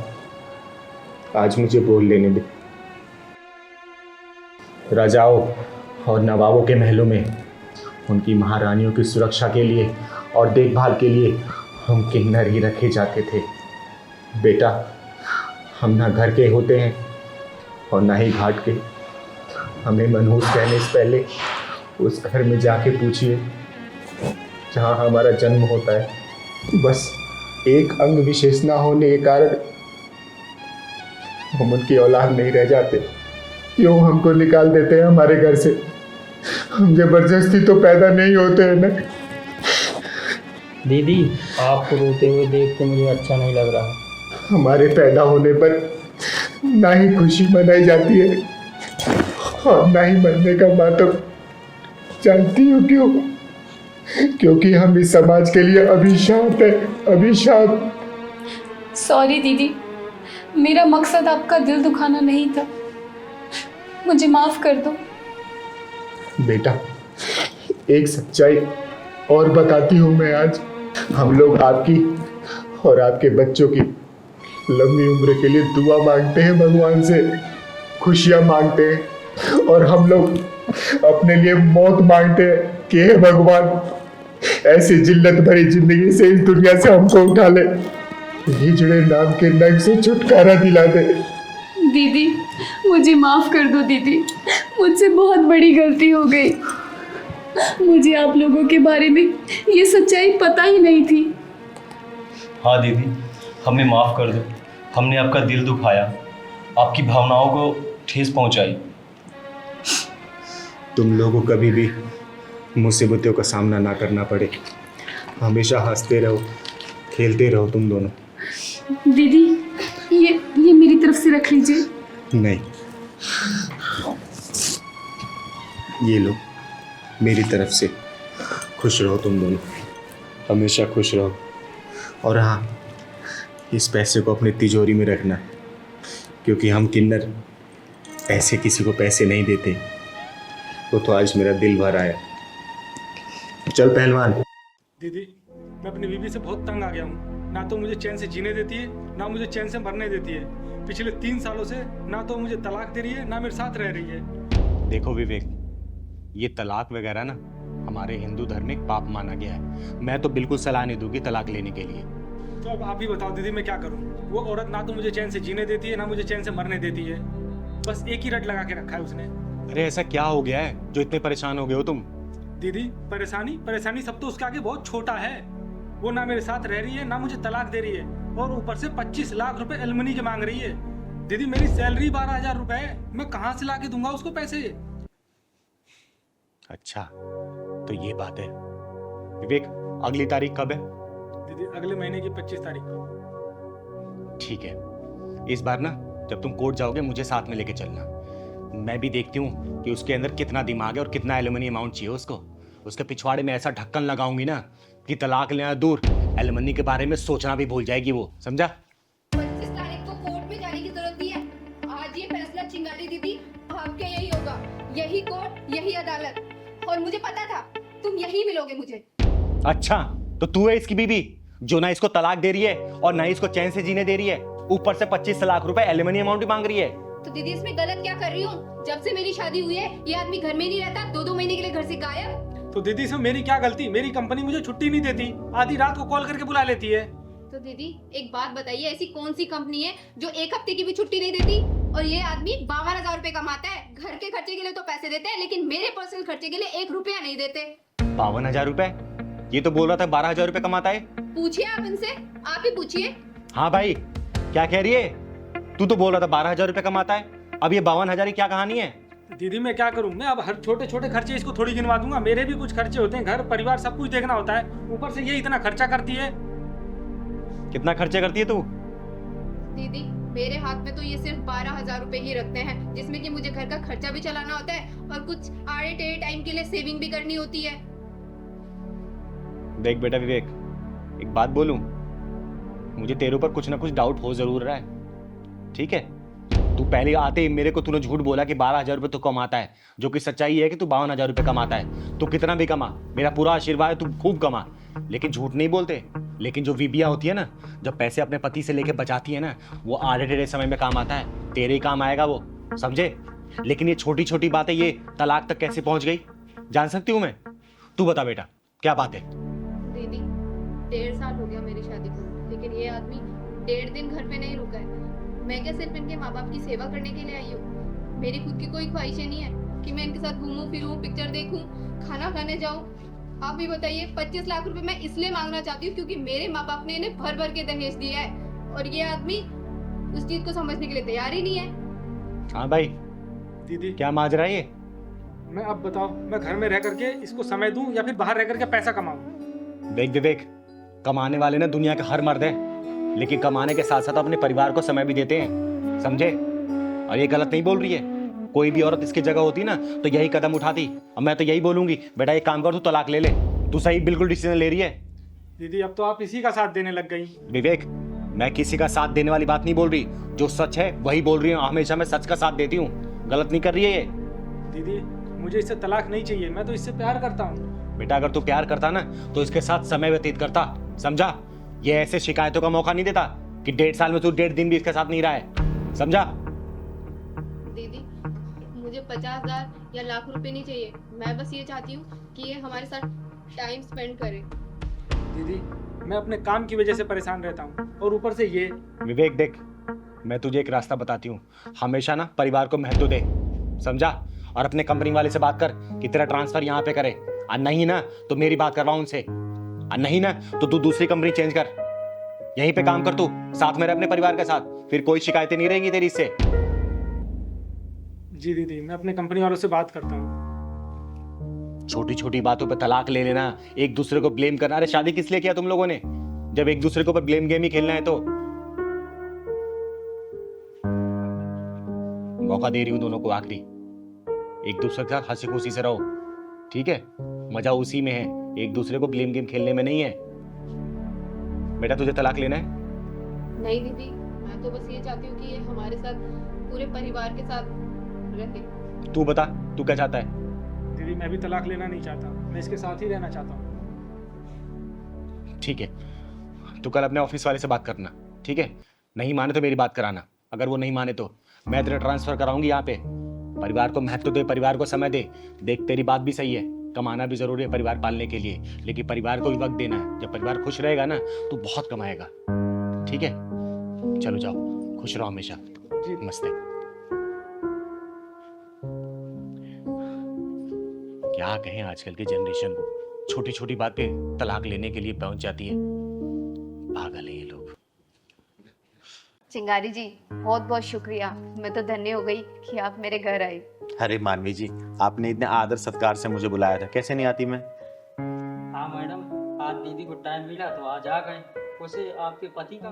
आज मुझे बोल लेने दे। राजाओं और नवाबों के महलों में उनकी महारानियों की सुरक्षा के लिए और देखभाल के लिए हम किन्नर ही रखे जाते थे। बेटा, हम ना घर के होते हैं और ना ही घाट के। हमें मनहूस कहने से पहले उस घर में जाके पूछिए जहाँ हमारा जन्म होता है। बस एक अंग विशेष ना होने के कारण हम उनकी औलाद नहीं रह जाते। क्यों हमको निकाल देते हैं हमारे घर से? हम जबरदस्ती तो पैदा नहीं होते हैं ना। दीदी आपको रोते हुए देख के मुझे अच्छा नहीं लग रहा। हमारे पैदा होने पर ना ही खुशी मनाई जाती है और ना ही मरने का मातम। जानती हो क्यों? क्योंकि हम इस समाज के लिए अभिशाप है, अभिशाप। सॉरी दीदी, मेरा मकसद आपका दिल दुखाना नहीं था, मुझे माफ कर दो। बेटा, एक सच्चाई और बताती हूँ मैं आज। हम लोग आपकी और आपके बच्चों की लंबी उम्र के लिए दुआ मांगते हैं भगवान से, खुशियाँ मांगते हैं, और हम लोग अपने लिए मौत मांगते हैं कि हे भगवान, ऐसी जिल्लत भरी जिंदगी से इस दुनिया से हमको उठा ले, हिजड़े नाम के नग से छुटकारा दिला दे। दीदी मुझे माफ़ कर दो दीदी, मुझसे बहुत बड़ी गलती हो गई। मुझे आप लोगों के बारे में ये सच्चाई पता ही नहीं थी। हाँ दीदी, हमें माफ़ कर दो, हमने आपका दिल दुखाया, आपकी भावनाओं को ठेस पहुंचाई। तुम लोगों को कभी भी मुसीबतों का सामना ना करना पड़े, हमेशा हंसते रहो, खेलते रहो तुम दोनों। दीदी ये मेरी तरफ से रख लीजिए। नहीं, ये लो मेरी तरफ से। खुश रहो तुम दोनों, हमेशा खुश रहो। और हाँ, इस पैसे को अपनी तिजोरी में रखना, क्योंकि हम किन्नर ऐसे किसी को पैसे नहीं देते। वो तो आज मेरा दिल भर आया। चल पहलवान। दीदी मैं अपनी बीवी से बहुत तंग आ गया हूँ। ना तो मुझे चैन से जीने देती है, ना मुझे चैन से मरने देती है। पिछले 3 सालों से ना तो मुझे तलाक दे रही है, ना मेरे साथ रह रही है। देखो विवेक, ये तलाक वगैरह ना हमारे हिंदू धर्म में पाप माना गया है। मैं तो बिल्कुल सलाह नहीं दूंगी तलाक लेने के लिए। तो अब आप ही बताओ दीदी, मैं क्या करूँ? वो औरत ना तो मुझे चैन से जीने देती है, ना मुझे चैन से मरने देती है। बस एक ही रट लगा के रखा है उसने। अरे ऐसा क्या हो गया है जो इतने परेशान हो गए हो तुम? दीदी परेशानी सब तो उसके आगे बहुत छोटा है। वो ना मेरे साथ रह रही है, ना मुझे तलाक दे रही है, और ऊपर से 25 लाख रुपए एलमनी के मांग रही है। दीदी मेरी सैलरी 12,000 रुपए है, मैं कहाँ से ला के दूंगा उसको पैसे? अच्छा तो ये बात है। विवेक, अगली तारीख कब है? दीदी अगले महीने की 25 तारीख को। ठीक है, इस बार ना जब तुम कोर्ट जाओगे मुझे साथ में लेके चलना। मैं भी देखती हूँ कि उसके अंदर कितना दिमाग है और कितना एलुमनी अमाउंट चाहिए उसको। उसके पिछवाड़े में ऐसा ढक्कन लगाऊंगी ना कि तलाक लेना दूर, एलुमनी के बारे में सोचना भी भूल जाएगी वो। समझा? 25 तारीख को कोर्ट में जाने की जरूरत नहीं है। आज ये फैसला चिंगारी दीदी आपके यही होगा, यही कोर्ट, यही अदालत। और मुझे पता था तुम यही मिलोगे मुझे। अच्छा तो तू है इसकी बीवी जो ना इसको तलाक दे रही है और ना इसको चैन से जीने दे रही है, ऊपर से 25 लाख रुपए एलुमनी अमाउंट भी मांग रही है। तो दीदी इसमें गलत क्या कर रही हूँ? जब से मेरी शादी हुई है ये आदमी घर में नहीं रहता, 2-2 महीने के लिए घर से गायब। तो दीदी इसमें मेरी क्या गलती? मेरी कंपनी मुझे छुट्टी नहीं देती, आधी रात को कॉल करके बुला लेती है। तो दीदी एक बात बताइए, ऐसी कौन सी कंपनी है जो 1 हफ्ते की भी छुट्टी नहीं देती? और ये आदमी 52,000 रुपए कमाता है, घर के खर्चे के लिए तो पैसे देते हैं, लेकिन मेरे पर्सनल खर्चे के लिए 1 रुपया नहीं देते। 52,000 रुपए? ये तो बोल रहा था 12,000 रुपए कमाता है। पूछिए आप इनसे, आप ही पूछिए। हाँ भाई, क्या कह रही है? तू तो बोल रहा था 12,000 रुपए कमाता है, अब ये 52,000 की क्या कहानी है? दीदी मैं क्या करूं? मैं अब हर छोटे छोटे खर्चे इसको थोड़ी गिनवा दूंगा। मेरे भी कुछ खर्चे होते हैं, घर परिवार सब कुछ देखना होता है। ऊपर से ये इतना खर्चा करती है। कितना खर्चे करती है तू? दीदी मेरे हाथ में तो ये सिर्फ 12,000 रुपए ही रखते हैं, जिसमें कि मुझे घर का खर्चा भी चलाना होता है और कुछ आड़े टेढ़े टाइम के लिए सेविंग भी करनी होती है। देख बेटा विवेक, एक बात बोलूं, मुझे तेरे ऊपर कुछ ना कुछ डाउट हो जरूर रहा है, ठीक है? तू पहले आते ही मेरे को तूने झूठ बोला कि 12,000 रुपए तू कमाता है, जो कि सच्चाई है कि तू 52,000 रुपए कमाता है। तू कितना भी कमा, मेरा पूरा आशीर्वाद है, तू खूब कमा, लेकिन झूठ नहीं बोलते। लेकिन जो बीबियां होती है ना, जब पैसे अपने पति से लेके बचाती है ना, वो आड़े टेढ़े समय में काम आता है, तेरे ही काम आएगा वो, समझे? लेकिन ये छोटी छोटी बातें ये तलाक तक कैसे पहुंच गई, जान सकती हूँ मैं? तू बता बेटा, क्या बात है? दीदी 1.5 साल हो गया मेरी शादी को, लेकिन ये आदमी 1.5 दिन घर पे नहीं रुका है। मैं क्या सिर्फ इनके माँ बाप की सेवा करने के लिए आई हूँ? मेरी खुद की कोई ख्वाहिशें नहीं है कि मैं इनके साथ घूमूं फिरूं, पिक्चर देखूं, खाना खाने जाऊं। आप भी बताइए, 25 लाख रुपए मैं इसलिए मांगना चाहती हूँ क्योंकि मेरे माँ बाप ने इन्हें भर भर के दहेज दिया है, और ये आदमी उस चीज को समझने के लिए तैयार ही नहीं है। हाँ भाई दीदी क्या माजरा है ये? मैं अब बताओ, मैं घर में रह करके इसको समय दूं या फिर बाहर रह करके पैसा कमाऊं? देख विवेक, कमाने वाले ना दुनिया के हर मर्द है, लेकिन कमाने के साथ साथ अपने परिवार को समय भी देते हैं, समझे? और ये गलत नहीं बोल रही है। कोई भी औरत इसकी जगह होती ना तो यही कदम उठाती। अब मैं तो यही बोलूंगी, बेटा एक काम कर, तू तलाक ले ले। तू सही बिल्कुल डिसीजन ले रही है। दीदी अब तो आप इसी का साथ देने लग गई। विवेक, मैं किसी का साथ देने वाली बात नहीं बोल रही, जो सच है वही बोल रही हूँ। हमेशा मैं सच का साथ देती हूँ, गलत नहीं कर रही है ये। दीदी मुझे इससे तलाक नहीं चाहिए, मैं तो इससे प्यार करता हूँ। बेटा अगर तू प्यार करता ना तो इसके साथ समय व्यतीत करता, समझा? ये ऐसे शिकायतों का मौका नहीं देता कि 1.5 साल में तू 1.5 दिन भी इसके साथ नहीं रहा है, समझा? दीदी मुझे 50,000 या लाख रुपए नहीं चाहिए, मैं बस ये चाहती हूँ कि ये हमारे साथ टाइम स्पेंड करें। दीदी मैं अपने काम की वजह से परेशान रहता हूँ और ऊपर से ये। विवेक देख, मैं तुझे एक रास्ता बताती हूँ, हमेशा ना परिवार को महत्व दे, समझा? और अपने कंपनी वाले से बात कर कि तेरा ट्रांसफर यहाँ पे करे, और नहीं ना तो मेरी बात करवाओ उनसे, और नहीं ना तो तू दूसरी कंपनी चेंज कर, यहीं पे काम कर तू, साथ में रह अपने परिवार के साथ, फिर कोई शिकायतें नहीं रहेंगी तेरी इससे। जी दीदी मैं अपने कंपनी वालों से बात करता हूँ। छोटी छोटी बातों पे तलाक ले लेना, एक दूसरे को ब्लेम करना, अरे शादी किस लिए किया तुम लोगों ने जब एक दूसरे के ऊपर ब्लेम गेम ही खेलना है? तो मौका दे रही हूं दोनों को आखिरी, एक दूसरे के साथ हंसी खुशी से रहो, ठीक है? मजा उसी में है, एक दूसरे को ब्लेम गेम खेलने में नहीं है। बेटा तुझे तलाक लेना है? नहीं दीदी, मैं तो बस ये चाहती हूँ कि ये हमारे साथ पूरे परिवार के साथ रहे। तू बता, तू क्या चाहता है? दीदी मैं भी तलाक लेना नहीं चाहता, मैं इसके साथ ही रहना चाहता हूँ। ठीक है, तू कल अपने ऑफिस वाले से बात करना, ठीक है? नहीं माने तो मेरी बात कराना, अगर वो नहीं माने तो मैं तेरा ट्रांसफर कराऊंगी यहाँ पे। परिवार को महत्व दे, परिवार को समय दे। देख तेरी बात भी सही है, कमाना भी जरूरी है परिवार पालने के लिए, लेकिन परिवार को भी वक्त देना है। जब परिवार खुश रहेगा ना तो बहुत कमाएगा, ठीक है? चलो जाओ, खुश रहो हमेशा। नमस्ते। क्या कहें आजकल की जनरेशन को, छोटी छोटी बातें तलाक लेने के लिए पहुंच जाती है, पागल है ये लोग। चिंगारी जी बहुत बहुत शुक्रिया, मैं तो धन्य हो गई कि आप मेरे घर आए। अरे मानवी जी, आपने इतने आदर सत्कार से मुझे बुलाया था, कैसे नहीं आती मैं? हाँ मैडम, आज दीदी को टाइम मिला तो आज आ गए। उसे आपके पति का?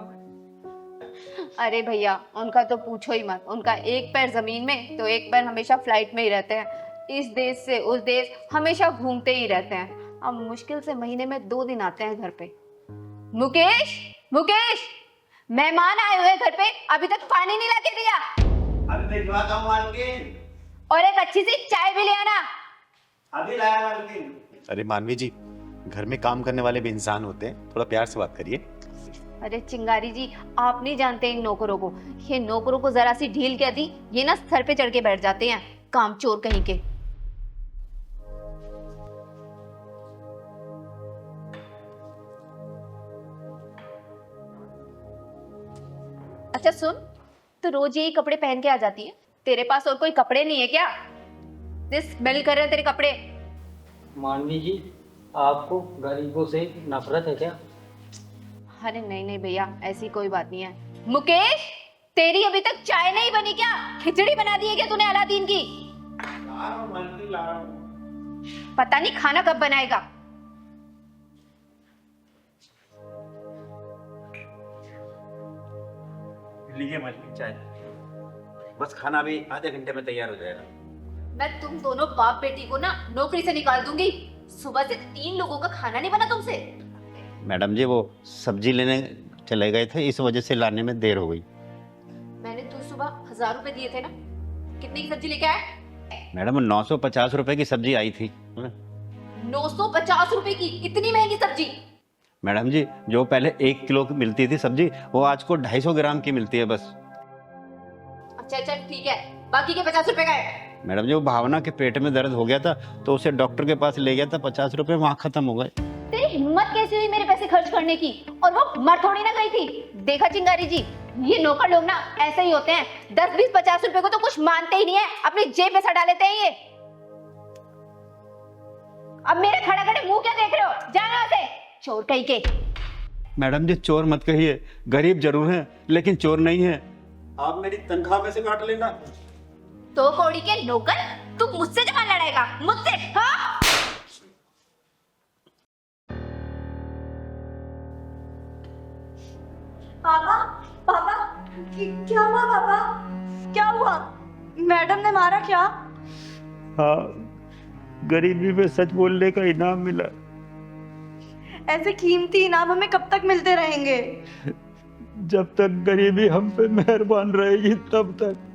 अरे भैया उनका तो पूछो ही मत, उनका एक पैर जमीन में तो एक पैर हमेशा फ्लाइट में ही रहते हैं, इस देश से उस देश हमेशा घूमते ही रहते हैं। अब मुश्किल से महीने में 2 दिन आते हैं घर पे। मुकेश, मुकेश, मेहमान आए हुए घर पे, अभी तक पानी नहीं लाके दिया। अरे भिजवाता हूं मालकिन। और एक अच्छी सी चाय भी ले आना। अभी लाया मालकिन। अरे मानवी जी, घर में काम करने वाले भी इंसान होते हैं, थोड़ा प्यार से बात करिए। अरे चिंगारी जी, आप नहीं जानते इन नौकरों को, ये नौकरों को जरा सी ढील क्या दी, ये ना सर पे चढ़ के बैठ जाते हैं, काम चोर कहीं के। अच्छा सुन, तो रोज यही कपड़े पहन के आ जाती है, तेरे पास और कोई कपड़े नहीं है क्या? स्मेल कर रहे हैं तेरे कपड़े। मानवी जी, आपको गरीबों से नफरत है क्या? अरे नहीं नहीं भैया, ऐसी कोई बात नहीं है। मुकेश, तेरी अभी तक चाय नहीं बनी क्या? खिचड़ी बना दी है क्या तूने अलादीन की? पता नहीं खाना कब बनाएगा। लीजिए मालकिन चाय, बस खाना भी आधे घंटे में तैयार हो जाएगा। मैं तुम दोनों बाप बेटी को ना नौकरी से निकाल दूंगी। सुबह से 3 लोगों का खाना नहीं बना तुमसे। मैडम जी वो सब्जी लेने चले गए थे, इस वजह से लाने में देर हो गई। मैंने तो सुबह 1000 रुपए दिए थे ना, कितनी की सब्जी लेके आए? मैडम 950 रुपए की सब्जी आई थी। 950 रुपए की? इतनी महंगी सब्जी? मैडम जी जो पहले 1 किलो की मिलती थी सब्जी, वो आज को 250 ग्राम की मिलती है बस। अच्छा अच्छा ठीक है, बाकी के 50 रुपए गए? मैडम जी वो भावना के पेट में दर्द हो गया था तो उसे डॉक्टर के पास ले गया था, 50 रुपए वहाँ खत्म हो गए। तेरी हिम्मत कैसी हुई मेरे पैसे खर्च करने की? और वो मर थोड़ी ना गई थी। देखा चिंगारी जी, ये नौकर लोग ना ऐसे ही होते हैं, 10 20 50 रुपए को तो कुछ मानते ही नहीं है, अपनी जेब में सटा लेते हैं ये। अब मेरे खड़ा खड़े मुंह क्या देख रहे हो? जाना यहाँ से, चोर कहीं के। मैडम जी चोर मत कहिए, गरीब जरूर हैं लेकिन चोर नहीं है। आप मेरी तनख्वाह में से काट लेना। तो कौड़ी के नौकर, तू मुझसे जमा लड़ाएगा? मुझसे? हाँ? पापा, पापा, क्या हुआ पापा? क्या हुआ? मैडम ने मारा क्या? हाँ, गरीबी में सच बोलने का इनाम मिला। ऐसे कीमती इनाम हमें कब तक मिलते रहेंगे? जब तक गरीबी हम पे मेहरबान रहेगी तब तक।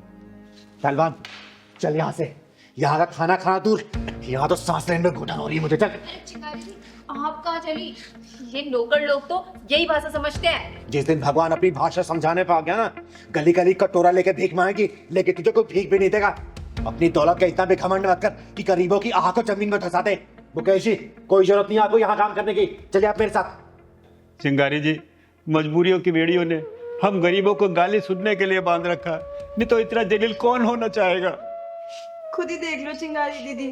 पहलवान चल यहाँ से, यहाँ का खाना खाना दूर, यहाँ तो सांस लेने में घुटन हो रही है मुझे। चल। आप कहाँ चली? ये नौकर लोग तो यही भाषा समझते हैं। जिस दिन भगवान अपनी भाषा समझाने पा गया ना, गली गली कटोरा लेके भीख मांगेगी, लेकिन तुझे कोई भीख भी नहीं देगा। अपनी दौलत का इतना भी घमंड मत कर कि गरीबों की आह को जमीन में धंसा दे। मुकेश जी, कोई जरूरत नहीं आपको यहाँ काम करने की, चलिए आप मेरे साथ। चिंगारी जी, मजबूरियों की बेड़ियों ने हम गरीबों को गाली सुनने के लिए बांध रखा है, नहीं तो इतना जलील कौन होना चाहेगा। खुद ही देख लो चिंगारी दीदी,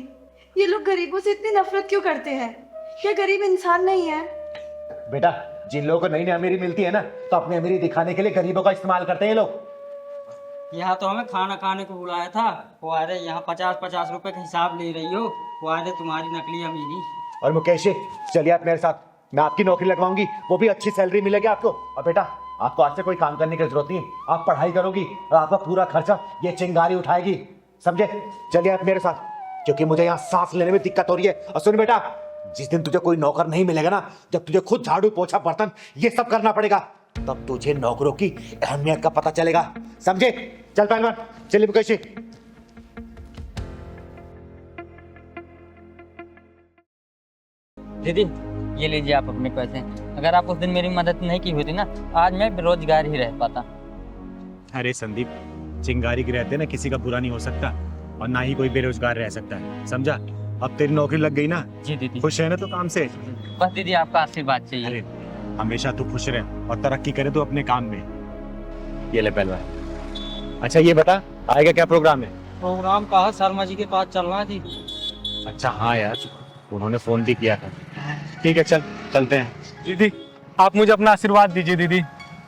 ये लोग गरीबों से इतनी नफरत क्यों करते हैं? क्या गरीब इंसान नहीं है? बेटा, जिन लोगों को नई नई अमीरी मिलती है ना, तो अपनी अमीरी दिखाने के लिए गरीबों का इस्तेमाल करते हैं लोग। यहाँ तो हमें खाना खाने को बुलाया था, वो आ रहे यहाँ 50-50 रुपए का हिसाब ले रही हो, वो आ रहे तुम्हारी नकली अमीरी। और मुकेश जी, चलिए आप मेरे साथ, मैं आपकी नौकरी लगवाऊंगी, वो भी अच्छी सैलरी मिलेगी आपको। और बेटा, आपको आज से कोई काम करने की जरूरत नहीं, आप पढ़ाई करोगी और आपका पूरा खर्चा ये चिंगारी उठाएगी, समझे? चलिए आप मेरे साथ, क्योंकि मुझे यहाँ सांस लेने में दिक्कत हो रही है। और सुन बेटा, जिस दिन तुझे कोई नौकर नहीं मिलेगा ना, जब तुझे खुद झाड़ू पोछा बर्तन ये सब करना पड़ेगा, तब तुझे नौकरों की अहमियत का पता चलेगा, समझे? चल पहलवान, चलिए मुकेश जी। दीदी, ये लीजिए आप अपने पैसे। अगर आप उस दिन मेरी मदद नहीं की होती ना, आज मैं बेरोजगार ही रह पाता। अरे संदीप, चिंगारी के रहते ना किसी का बुरा नहीं हो सकता, और ना ही कोई बेरोजगार रह सकता है, समझा? अब तेरी नौकरी लग गई ना? जी दीदी। खुश है ना तो काम से? बस दीदी आपका आशीर्वाद चाहिए। अरे हमेशा तू खुश रहे और तरक्की करे तो अपने काम में। ये ले पहलवान। अच्छा ये बता, आएगा क्या प्रोग्राम है? प्रोग्राम कहा शर्मा जी के पास चलना है जी। अच्छा हाँ यार, उन्होंने फोन भी किया था। ठीक है, चल चलते हैं। दीदी, आप मुझे अपना आशीर्वाद दीजिए दीदी,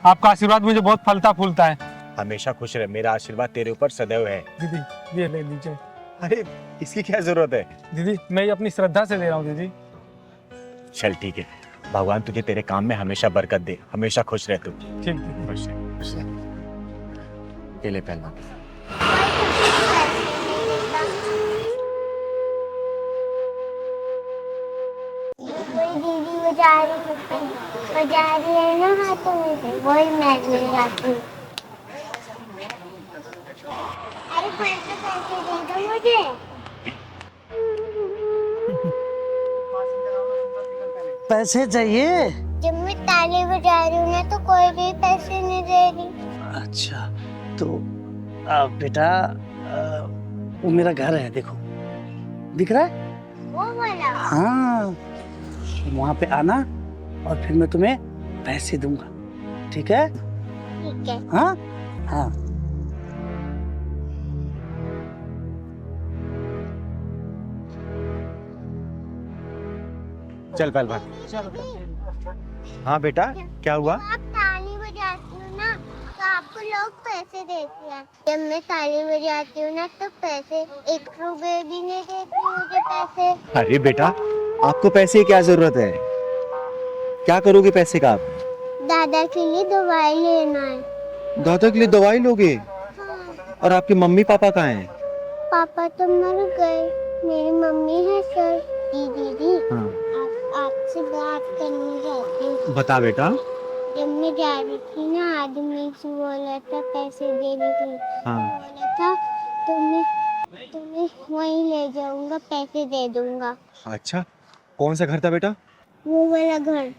आपका आशीर्वाद मुझे बहुत फलता फूलता है। हमेशा खुश रहे, मेरा आशीर्वाद तेरे ऊपर सदैव है। दीदी ये ले लीजिए। अरे इसकी क्या जरूरत है? दीदी मैं ये अपनी श्रद्धा से दे रहा हूँ दीदी। चल ठीक है, भगवान तुझे तेरे काम में हमेशा बरकत दे, हमेशा खुश रह तू। ठीक दीदी। खुश रह, खुश रह। ये ले पहलवान। दीदी बजा रही है ना हाथों में से, वही मैं ले जाती हूँ। अरे पैसे दे दो मुझे। पैसे चाहिए? जब मैं ताली बजा रही हूँ ना, तो कोई भी पैसे नहीं दे रही। अच्छा तो बेटा, वो मेरा घर है, देखो दिख रहा है? वो वाला? हाँ, वहाँ पे आना और फिर मैं तुम्हें पैसे दूंगा, ठीक है? ठीक है। हाँ हाँ। चल पहलवान। हाँ बेटा, क्या हुआ? आप ताली बजाती हो ना, तो आपको लोग पैसे देते हैं। जब मैं ताली बजाती हूँ ना, तो पैसे 1 रुपए भी नहीं देते मुझे पैसे। अरे बेटा, आपको पैसे की क्या जरूरत है? क्या करोगे पैसे का आप? दादा के लिए दवाई लेना है। दादा के लिए दवाई लोगे? हाँ। और आपके मम्मी पापा कहाँ हैं? पापा तो मर गए, मेरी मम्मी है सर। दीदी हाँ। आपसे बात करनी चाहती हूँ। बता बेटा। जब मैं जा रही थी ना, आदमी से बोला था पैसे देने के लिए। हाँ। बोला था तुम्हें वहीं ले जाऊंगा, पैसे दे दूंगा। अच्छा, कौन सा घर था बेटा? वो वाला घर।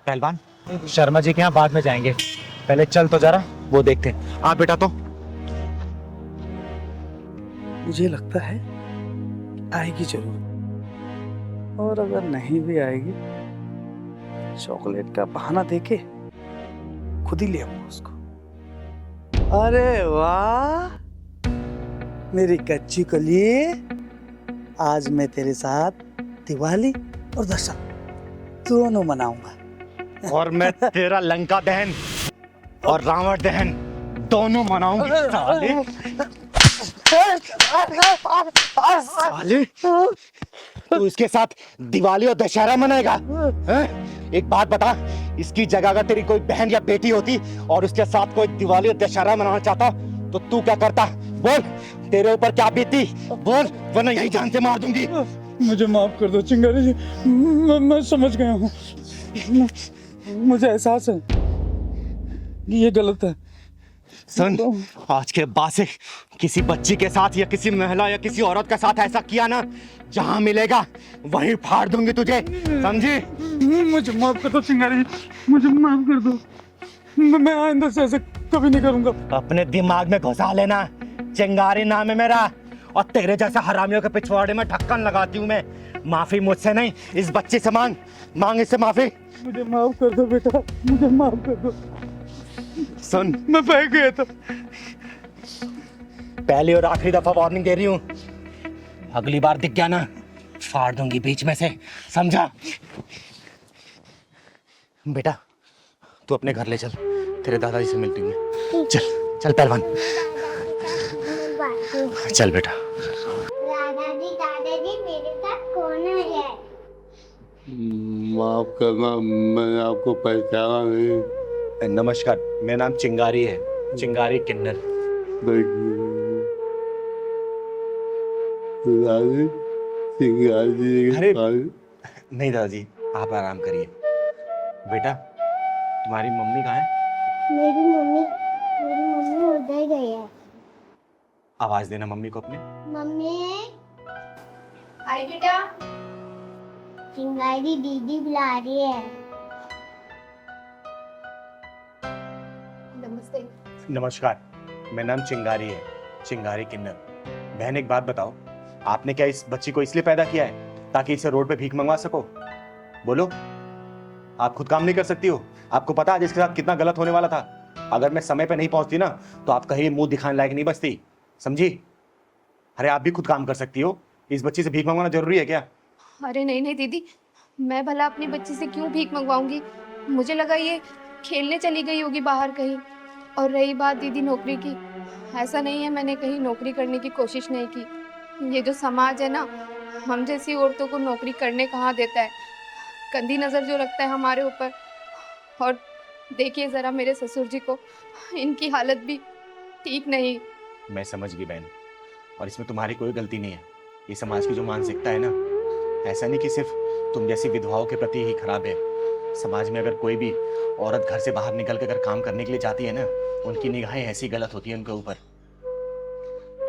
पहलवान, शर्मा जी के यहाँ बाद में जाएंगे, पहले चल तो जरा वो देखते हैं। आप बेटा तो मुझे लगता है आएगी जरूर, और अगर नहीं भी आएगी, चॉकलेट का बहाना देके खुद ही ले आऊंगा उसको। अरे वाह मेरी कच्ची कली, आज मैं तेरे साथ दिवाली और दशहरा दोनों मनाऊंगा। और मैं तेरा लंका दहन और रावण दहन दोनों मनाऊंगा। साले साले, तू इसके साथ दिवाली और दशहरा मनाएगा? एक बात बता, इसकी जगह अगर तेरी कोई बहन या बेटी होती और उसके साथ कोई दिवाली और दशहरा मनाना चाहता, तो तू क्या करता? बोल, तेरे ऊपर क्या बीतती? बोल, वरना यही जान से मार दूंगी। मुझे माफ कर दो चिंगारी जी, मैं समझ गया हूँ, मुझे एहसास है कि ये गलत है। सुन, आज के बाद से किसी बच्ची के साथ या किसी महिला या किसी औरत के साथ ऐसा किया ना, जहाँ मिलेगा वहीं फाड़ दूंगी तुझे, समझी? मुझे माफ कर दो चिंगारी जी, मुझे माफ कर दो, मैं आइंदा से ऐसे कभी नहीं करूंगा। अपने दिमाग में घुसा लेना, चिंगारी नाम है मेरा, और तेरे जैसे हरामियों के पिछवाड़े में ढक्कन लगाती हूँ मैं। माफी मुझसे नहीं, इस बच्चे से मांग, मांग इससे माफी। मुझे माफ कर दो बेटा, मुझे माफ कर दो। सुन, मैं बह गया था। पहली और आखिरी दफा वार्निंग दे रही हूँ, अगली बार दिख गया ना फाड़ दूंगी बीच में से, समझा? बेटा तू अपने घर ले चल, तेरे दादाजी से मिलती हूँ। चल चल पहलवान, चल बेटा। दादाजी दादाजी मेरे साथ कौन है? माफ करना, मैंने आपको पहचाना नहीं। नमस्कार, मेरा नाम चिंगारी है, चिंगारी किन्नर। अरे नहीं दादाजी, आप आराम करिए। बेटा तुम्हारी मम्मी कहाँ है? मेरी मम्मी उधर गई है। आवाज देना मम्मी को अपने। मम्मी, आई बेटा। चिंगारी दीदी बुला रही है। नमस्ते। नमस्कार, मेरा नाम चिंगारी है, चिंगारी किन्नर। बहन एक बात बताओ, आपने क्या इस बच्ची को इसलिए पैदा किया है ताकि इसे रोड पे भीख मंगवा सको? बोलो, आप खुद काम नहीं कर सकती हो? आपको पता है इसके साथ कितना गलत होने वाला था? अगर मैं समय पे नहीं पहुंचती ना तो आप कहीं मुंह दिखाने लायक नहीं बचती, समझी? अरे आप भी खुद काम कर सकती हो, इस बच्ची से भीख मंगवाना जरूरी है क्या? अरे नहीं नहीं दीदी, मैं भला अपनी बच्ची से क्यों भीख मंगवाऊंगी? मुझे लगा ये खेलने चली गई होगी बाहर कहीं। और रही बात दीदी नौकरी की, ऐसा नहीं है मैंने कहीं नौकरी करने की कोशिश नहीं की। ये जो समाज है ना, हम जैसी औरतों को नौकरी करने कहाँ देता है, गंदी नज़र जो रखता है हमारे ऊपर। और देखिए ज़रा मेरे ससुर जी को, इनकी हालत भी ठीक नहीं। मैं समझ गई बहन, और इसमें तुम्हारी कोई गलती नहीं है। ये समाज की जो मानसिकता है ना, ऐसा नहीं कि सिर्फ तुम जैसी विधवाओं के प्रति ही खराब है। समाज में अगर कोई भी औरत घर से बाहर निकल कर अगर काम करने के लिए जाती है ना, उनकी निगाहें ऐसी गलत होती है उनके ऊपर।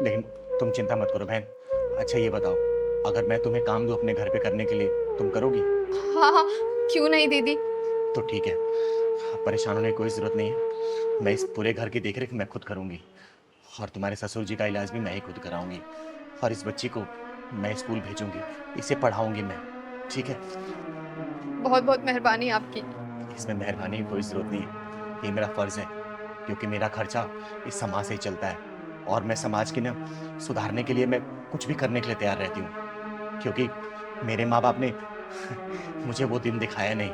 लेकिन तुम चिंता मत करो बहन। अच्छा ये बताओ, अगर मैं तुम्हें काम दूं अपने घर पे करने के लिए, तुम करोगी? हाँ, क्यों नहीं दीदी। तो ठीक है, परेशान होने की कोई ज़रूरत नहीं है। मैं इस पूरे घर की देखरेख मैं खुद करूँगी, और तुम्हारे ससुर जी का इलाज भी मैं ही खुद कराऊंगी। और इस बच्ची को मैं स्कूल भेजूंगी, इसे पढ़ाऊंगी मैं, ठीक है? बहुत बहुत मेहरबानी आपकी। इसमें मेहरबानी की कोई ज़रूरत नहीं है, ये मेरा फ़र्ज़ है, क्योंकि मेरा खर्चा इस समाज से ही चलता है। और मैं समाज की ना सुधारने के लिए मैं कुछ भी करने के लिए तैयार रहती हूँ, क्योंकि मेरे माँ बाप ने मुझे वो दिन दिखाया नहीं,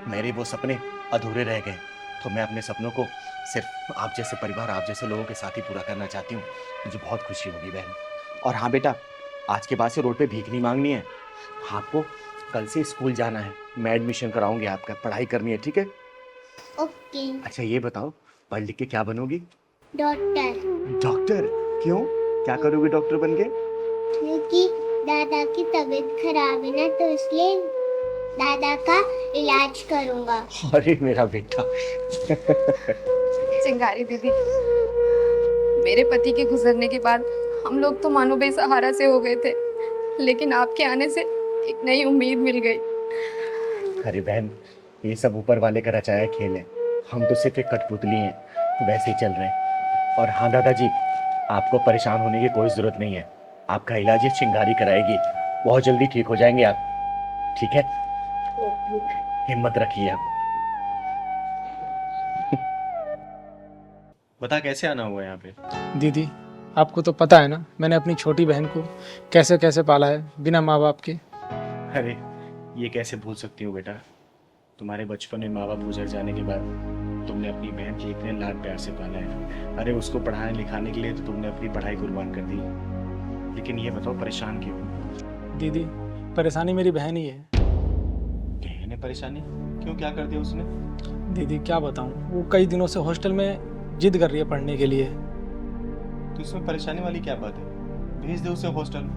मेरे वो सपने अधूरे रह गए। तो मैं अपने सपनों को सिर्फ आप जैसे परिवार, आप जैसे लोगों के साथ ही पूरा करना चाहती हूँ। मुझे बहुत खुशी होगी बहन। और हाँ बेटा, आज के बाद से रोड पे भीख नहीं मांगनी है। आपको कल से स्कूल जाना है, मैं एडमिशन कराऊंगी आपका, पढ़ाई करनी है, ठीक है? ओके। अच्छा ये बताओ, पढ़ लिख के क्या बनोगी? डॉक्टर। डॉक्टर? क्यों, क्या करोगे डॉक्टर बन के? क्योंकि दादा की तबीयत खराब है ना, तो इसलिए दादा का इलाज करूंगा। अरे मेरा बेटा। चिंगारी दीदी, मेरे पति के गुजरने के बाद हम लोग तो मानो बेसहारा से हो गए थे, लेकिन आपके आने से एक नई उम्मीद मिल गई। अरे बहन, ये सब ऊपर वाले का रचाया खेल है, हम तो सिर्फ एक कठपुतली हैं, वैसे ही चल रहे हैं। और हाँ दादाजी, आपको परेशान होने की कोई ज़रूरत नहीं है, आपका इलाज ये चिंगारी कराएगी, बहुत जल्दी ठीक हो जाएंगे आप, ठीक है? हिम्मत रखिए आप। बता कैसे आना हुआ यहाँ पे? दीदी आपको तो पता है ना, मैंने अपनी छोटी बहन को कैसे कैसे पाला है बिना माँ बाप के। अरे ये कैसे भूल सकती हो बेटा, तुम्हारे बचपन में माँ बाप गुजर जाने के बाद तुमने अपनी बहन को इतने लाड प्यार से पाला है। अरे उसको पढ़ाने लिखाने के लिए तो तुमने अपनी पढ़ाई कुर्बान कर दी। लेकिन ये बताओ परेशान क्यों? दीदी परेशानी मेरी बहन ही है। बहन है परेशानी? क्यों, क्या कर दिया उसने? दीदी क्या बताऊँ, वो कई दिनों से हॉस्टल में जिद कर रही है पढ़ने के लिए। तो इसमें परेशानी वाली क्या बात है, भेज दे उसे हॉस्टल।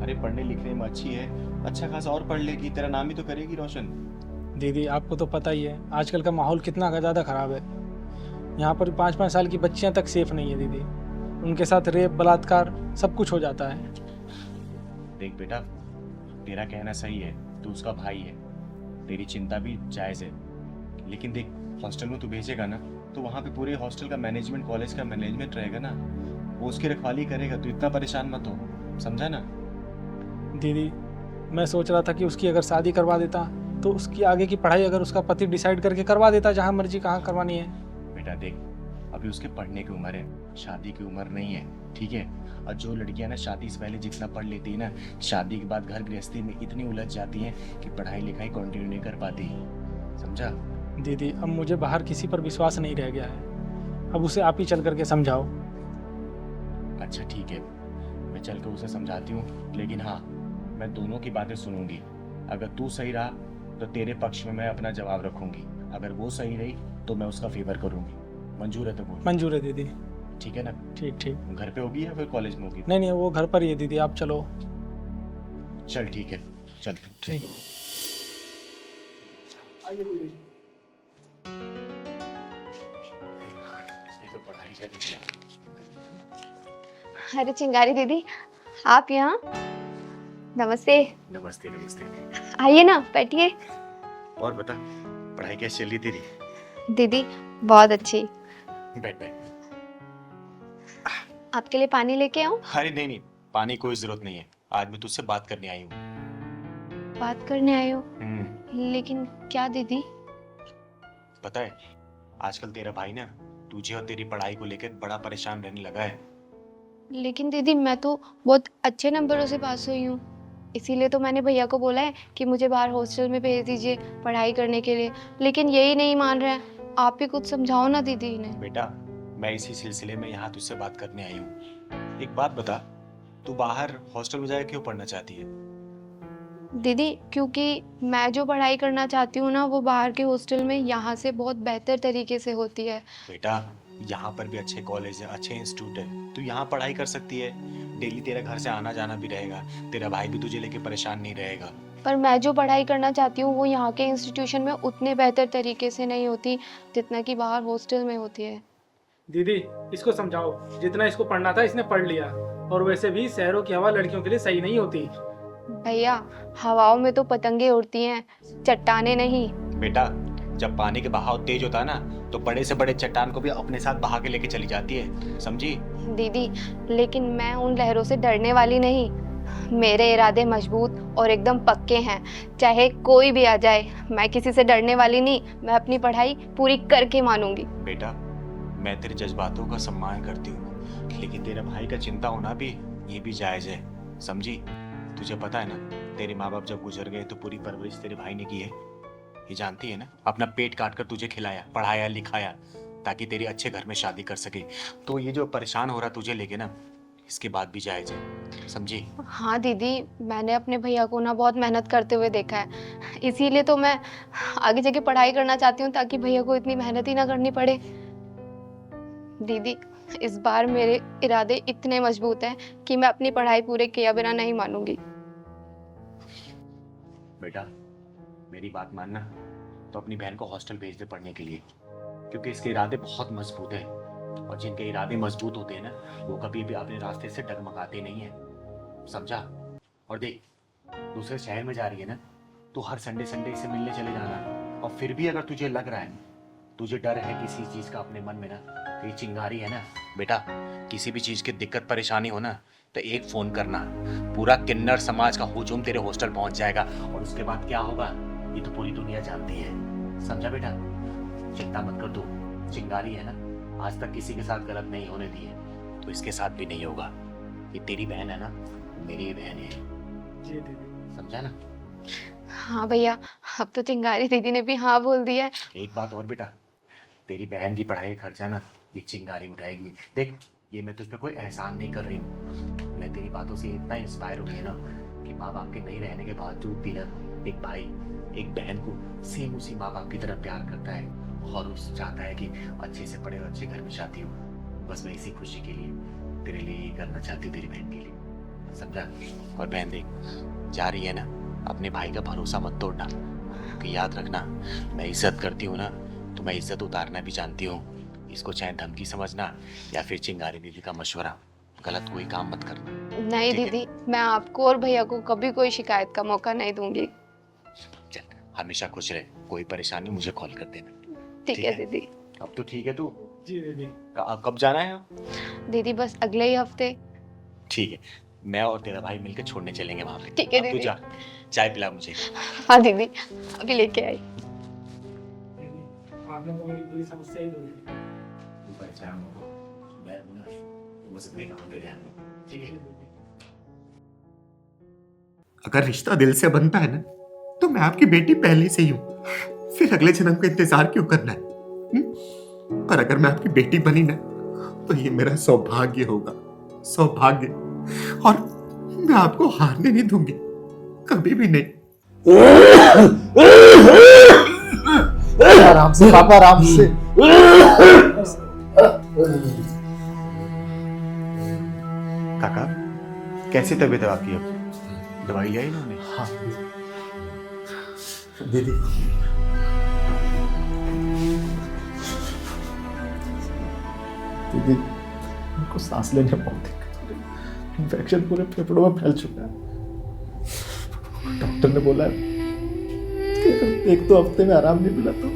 अरे पढ़ने लिखने में अच्छी है, अच्छा खासा और पढ़ लेगी, तेरा नाम ही तो करेगी रोशन। दीदी आपको तो पता ही है आजकल का माहौल कितना ज़्यादा ख़राब है। यहाँ पर 5-5 साल की बच्चियाँ तक सेफ नहीं है दीदी, उनके साथ रेप बलात्कार सब कुछ हो जाता है। देख बेटा, तेरा कहना सही है, तू उसका भाई है, तेरी चिंता भी जायज़ है। लेकिन देख, हॉस्टल में तू भेजेगा ना, तो वहाँ पे पूरे हॉस्टल का मैनेजमेंट, कॉलेज का मैनेजमेंट रहेगा ना, वो उसकी रखवाली करेगा। तू इतना परेशान मत हो, समझा ना? दीदी मैं सोच रहा था कि उसकी अगर शादी करवा देता तो उसकी आगे की पढ़ाई अगर उसका पति डिसाइड करके करवा देता, जहाँ मर्जी कहाँ करवानी है। बेटा देख, अभी उसके पढ़ने की उम्र है, शादी की उम्र नहीं है, ठीक है? और जो लड़कियां ना शादी से पहले जितना पढ़ लेती है ना, शादी के बाद घर गृहस्थी में इतनी उलझ जाती हैं कि पढ़ाई लिखाई कंटिन्यू नहीं कर पाती। समझा? दीदी अब मुझे बाहर किसी पर विश्वास नहीं रह गया है, अब उसे आप ही चल करके समझाओ। अच्छा ठीक है, मैं चल कर उसे समझाती हूँ, लेकिन हाँ मैं दोनों की बातें सुनूंगी। अगर तू सही रहा तो तेरे पक्ष में मैं अपना जवाब रखूंगी, अगर वो सही रही तो मैं उसका फेवर करूंगी। मंजूर है तो बोल। मंजूर है दीदी। ठीक है ना? ठीक ठीक। घर पे होगी या फिर कॉलेज में होगी? नहीं नहीं, वो घर पर ही है दीदी, आप चलो। चल ठीक है, चल। ठीक। आइए दीदी। ये तो पढ़ाई का नहीं है। अरे चिंगारी दीदी, आप यहाँ? नमस्ते। नमस्ते नमस्ते। आइए ना, बैठिए। और बता, पढ़ाई कैसी चल रही तेरी? दीदी बहुत अच्छी। बैठ बैठ। आपके लिए पानी लेके आऊं? अरे नहीं नहीं, पानी कोई जरूरत नहीं है, आज मैं तुझसे बात करने आई हूँ। बात करने आए हो? लेकिन क्या दीदी? पता है आजकल तेरा भाई ना तुझे और तेरी पढ़ाई को लेकर बड़ा परेशान रहने लगा है। लेकिन दीदी मैं तो बहुत अच्छे नंबरों से पास हुई हूँ, इसीलिए तो मैंने भैया को बोला है कि मुझे बाहर हॉस्टल में भेज दीजिए पढ़ाई करने के लिए, लेकिन यही नहीं मान रहे हैं। आप ही कुछ समझाओ ना दीदी इन्हें। बेटा मैं इसी सिलसिले में यहाँ तुझसे बात करने आई हूँ। एक बात बता, तू बाहर हॉस्टल में जाकर क्यों पढ़ना चाहती है? दीदी क्योंकि मैं जो पढ़ाई करना चाहती हूँ ना, वो बाहर के हॉस्टल में यहाँ से बहुत बेहतर तरीके से होती है। बेटा यहाँ पर भी अच्छे कॉलेज है, अच्छे इंस्टीट्यूट है, तू यहाँ पढ़ाई कर सकती है। डेली तेरा घर से आना जाना भी रहेगा, तेरा भाई भी तुझे लेके परेशान नहीं रहेगा। पर मैं जो पढ़ाई करना चाहती हूँ वो यहाँ के इंस्टीट्यूशन में उतने बेहतर तरीके से नहीं होती जितना कि बाहर हॉस्टल में होती है। दीदी इसको समझाओ, जितना इसको पढ़ना था इसने पढ़ लिया, और वैसे भी शहरों की हवा लड़कियों के लिए सही नहीं होती। भैया हवाओं में तो पतंगे उड़ती हैं, चट्टाने नहीं। बेटा जब पानी के बहाव तेज होता है ना, तो बड़े से बड़े चट्टान को भी अपने साथ बहा के लेके चली जाती है, समझी? दीदी लेकिन मैं उन लहरों से डरने वाली नहीं, मेरे इरादे मजबूत और एकदम पक्के हैं। चाहे कोई भी आ जाए, मैं किसी से डरने वाली नहीं, मैं अपनी पढ़ाई पूरी करके मानूंगी। बेटा मैं तेरे जज्बातों का सम्मान करती हूँ, लेकिन तेरे भाई का चिंता होना भी ये भी जायज है, समझी? तुझे पता है ना, तेरे माँ बाप जब गुजर गए तो पूरी परवरिश तेरे भाई ने की है, ये जानती है ना? अपना पेट काट कर तुझे खिलाया, पढ़ाया, लिखाया, ताकि तेरी अच्छे घर में शादी कर सके। तो ये जो परेशान हो रहा तुझे लेके ना, इसके बाद भी जायज है, समझी? हाँ दीदी, मैंने अपने भैया को ना बहुत मेहनत करते हुए देखा है, इसीलिए तो मैं आगे जाके पढ़ाई करना चाहती हूँ ताकि भैया को इतनी मेहनत ही ना करनी पड़े। दीदी इस बार मेरे इरादे इतने मजबूत हैं कि मैं अपनी पढ़ाई पूरे किए बिना नहीं मानूंगी। बेटा मेरी बात मानना, तो अपनी बहन को हॉस्टल भेज दे पढ़ने के लिए, क्योंकि इसके इरादे बहुत मजबूत हैं, और जिनके इरादे मजबूत होते हैं ना, वो कभी भी अपने रास्ते से डगमगाते नहीं है, समझा? और देख दूसरे शहर में जा रही है ना, तो हर संडे संडे इसे मिलने चले जाना। और फिर भी अगर तुझे लग रहा है, तुझे डर है किसी चीज का अपने मन में ना, तो ये चिंगारी है ना बेटा, किसी भी चीज की दिक्कत परेशानी हो ना, तो एक फोन करना, पूरा किन्नर समाज का हुजूम तेरे हॉस्टल पहुंच जाएगा, और उसके बाद क्या होगा ये तो पूरी दुनिया जानती है, समझा बेटा? चिंता मत कर, तू चिंगारी है ना, आज तक किसी के साथ गलत नहीं होने दी है, तो इसके साथ भी नहीं होगा। ये तेरी बहन है ना, मेरी बहन है, जी दीदी। समझा ना? हाँ भैया, अब तो चिंगारी दीदी ने भी हाँ बोल दिया है। एक बात और बेटा, तेरी बहन की पढ़ाई का खर्चा ना ये चिंगारी उठाएगी। देख ये मैं तुझ पे कोई एहसान नहीं कर रही हूँ, मैं तेरी बातों से इतना इंस्पायर हो गई ना कि माँ बाप के नहीं रहने के बावजूद भी ना एक भाई एक बहन को सेम उसी माँ बाप की तरह प्यार करता है, और उस चाहता है कि अच्छे से पढ़े और अच्छे घर में शादी हो। बस मैं इसी खुशी के लिए तेरे लिए ये करना चाहती हूँ, तेरी बहन के लिए, समझा? और बहन देख जा रही है ना, अपने भाई का भरोसा मत तोड़ना, क्योंकि याद रखना मैं इज्जत करती हूँ ना, तो मैं इज्जत उतारना भी जानती हूँ। इसको चाहे धमकी समझना या फिर चिंगारी दीदी का मशवरा, गलत कोई काम मत करना। नहीं दीदी, मैं आपको और भैया को कभी कोई शिकायत का मौका नहीं दूंगी। चल हमेशा खुश रहे, कोई परेशानी मुझे कॉल कर देना। ठीक है दीदी। अब तो ठीक है तू? जी दीदी। कब जाना है? दीदी बस अगले ही हफ्ते। ठीक है, मैं और तेरा भाई मिलकर छोड़ने चलेंगे वहां पे। ठीक है अब तू दीदी। जा, चाय पिला मुझे। हाँ दीदी, अभी लेके आई। आपने तो मेरी पूरी समस्या ही दूर की। ठीक है। अगर रिश्ता दिल से बनता है ना, तो मैं आपकी बेटी पहले से ही हूं, फिर अगले जन्म का इंतजार क्यों करना है? और अगर मैं आपकी बेटी बनी ना, तो ये मेरा सौभाग्य होगा, सौभाग्य। और मैं आपको हारने नहीं दूंगी, कभी भी नहीं। आराम से पापा, आराम से। काका, कैसी तबीयत है आपकी? अब दवाई लिया इन्होंने? हाँ दीदी, दीदी उनको सांस लेने में बहुत दिक्कत हो रही है। इन्फेक्शन पूरे फेफड़ों में फैल चुका है। डॉक्टर ने बोला है कि अगर 1-2 हफ्ते में आराम नहीं मिला तो।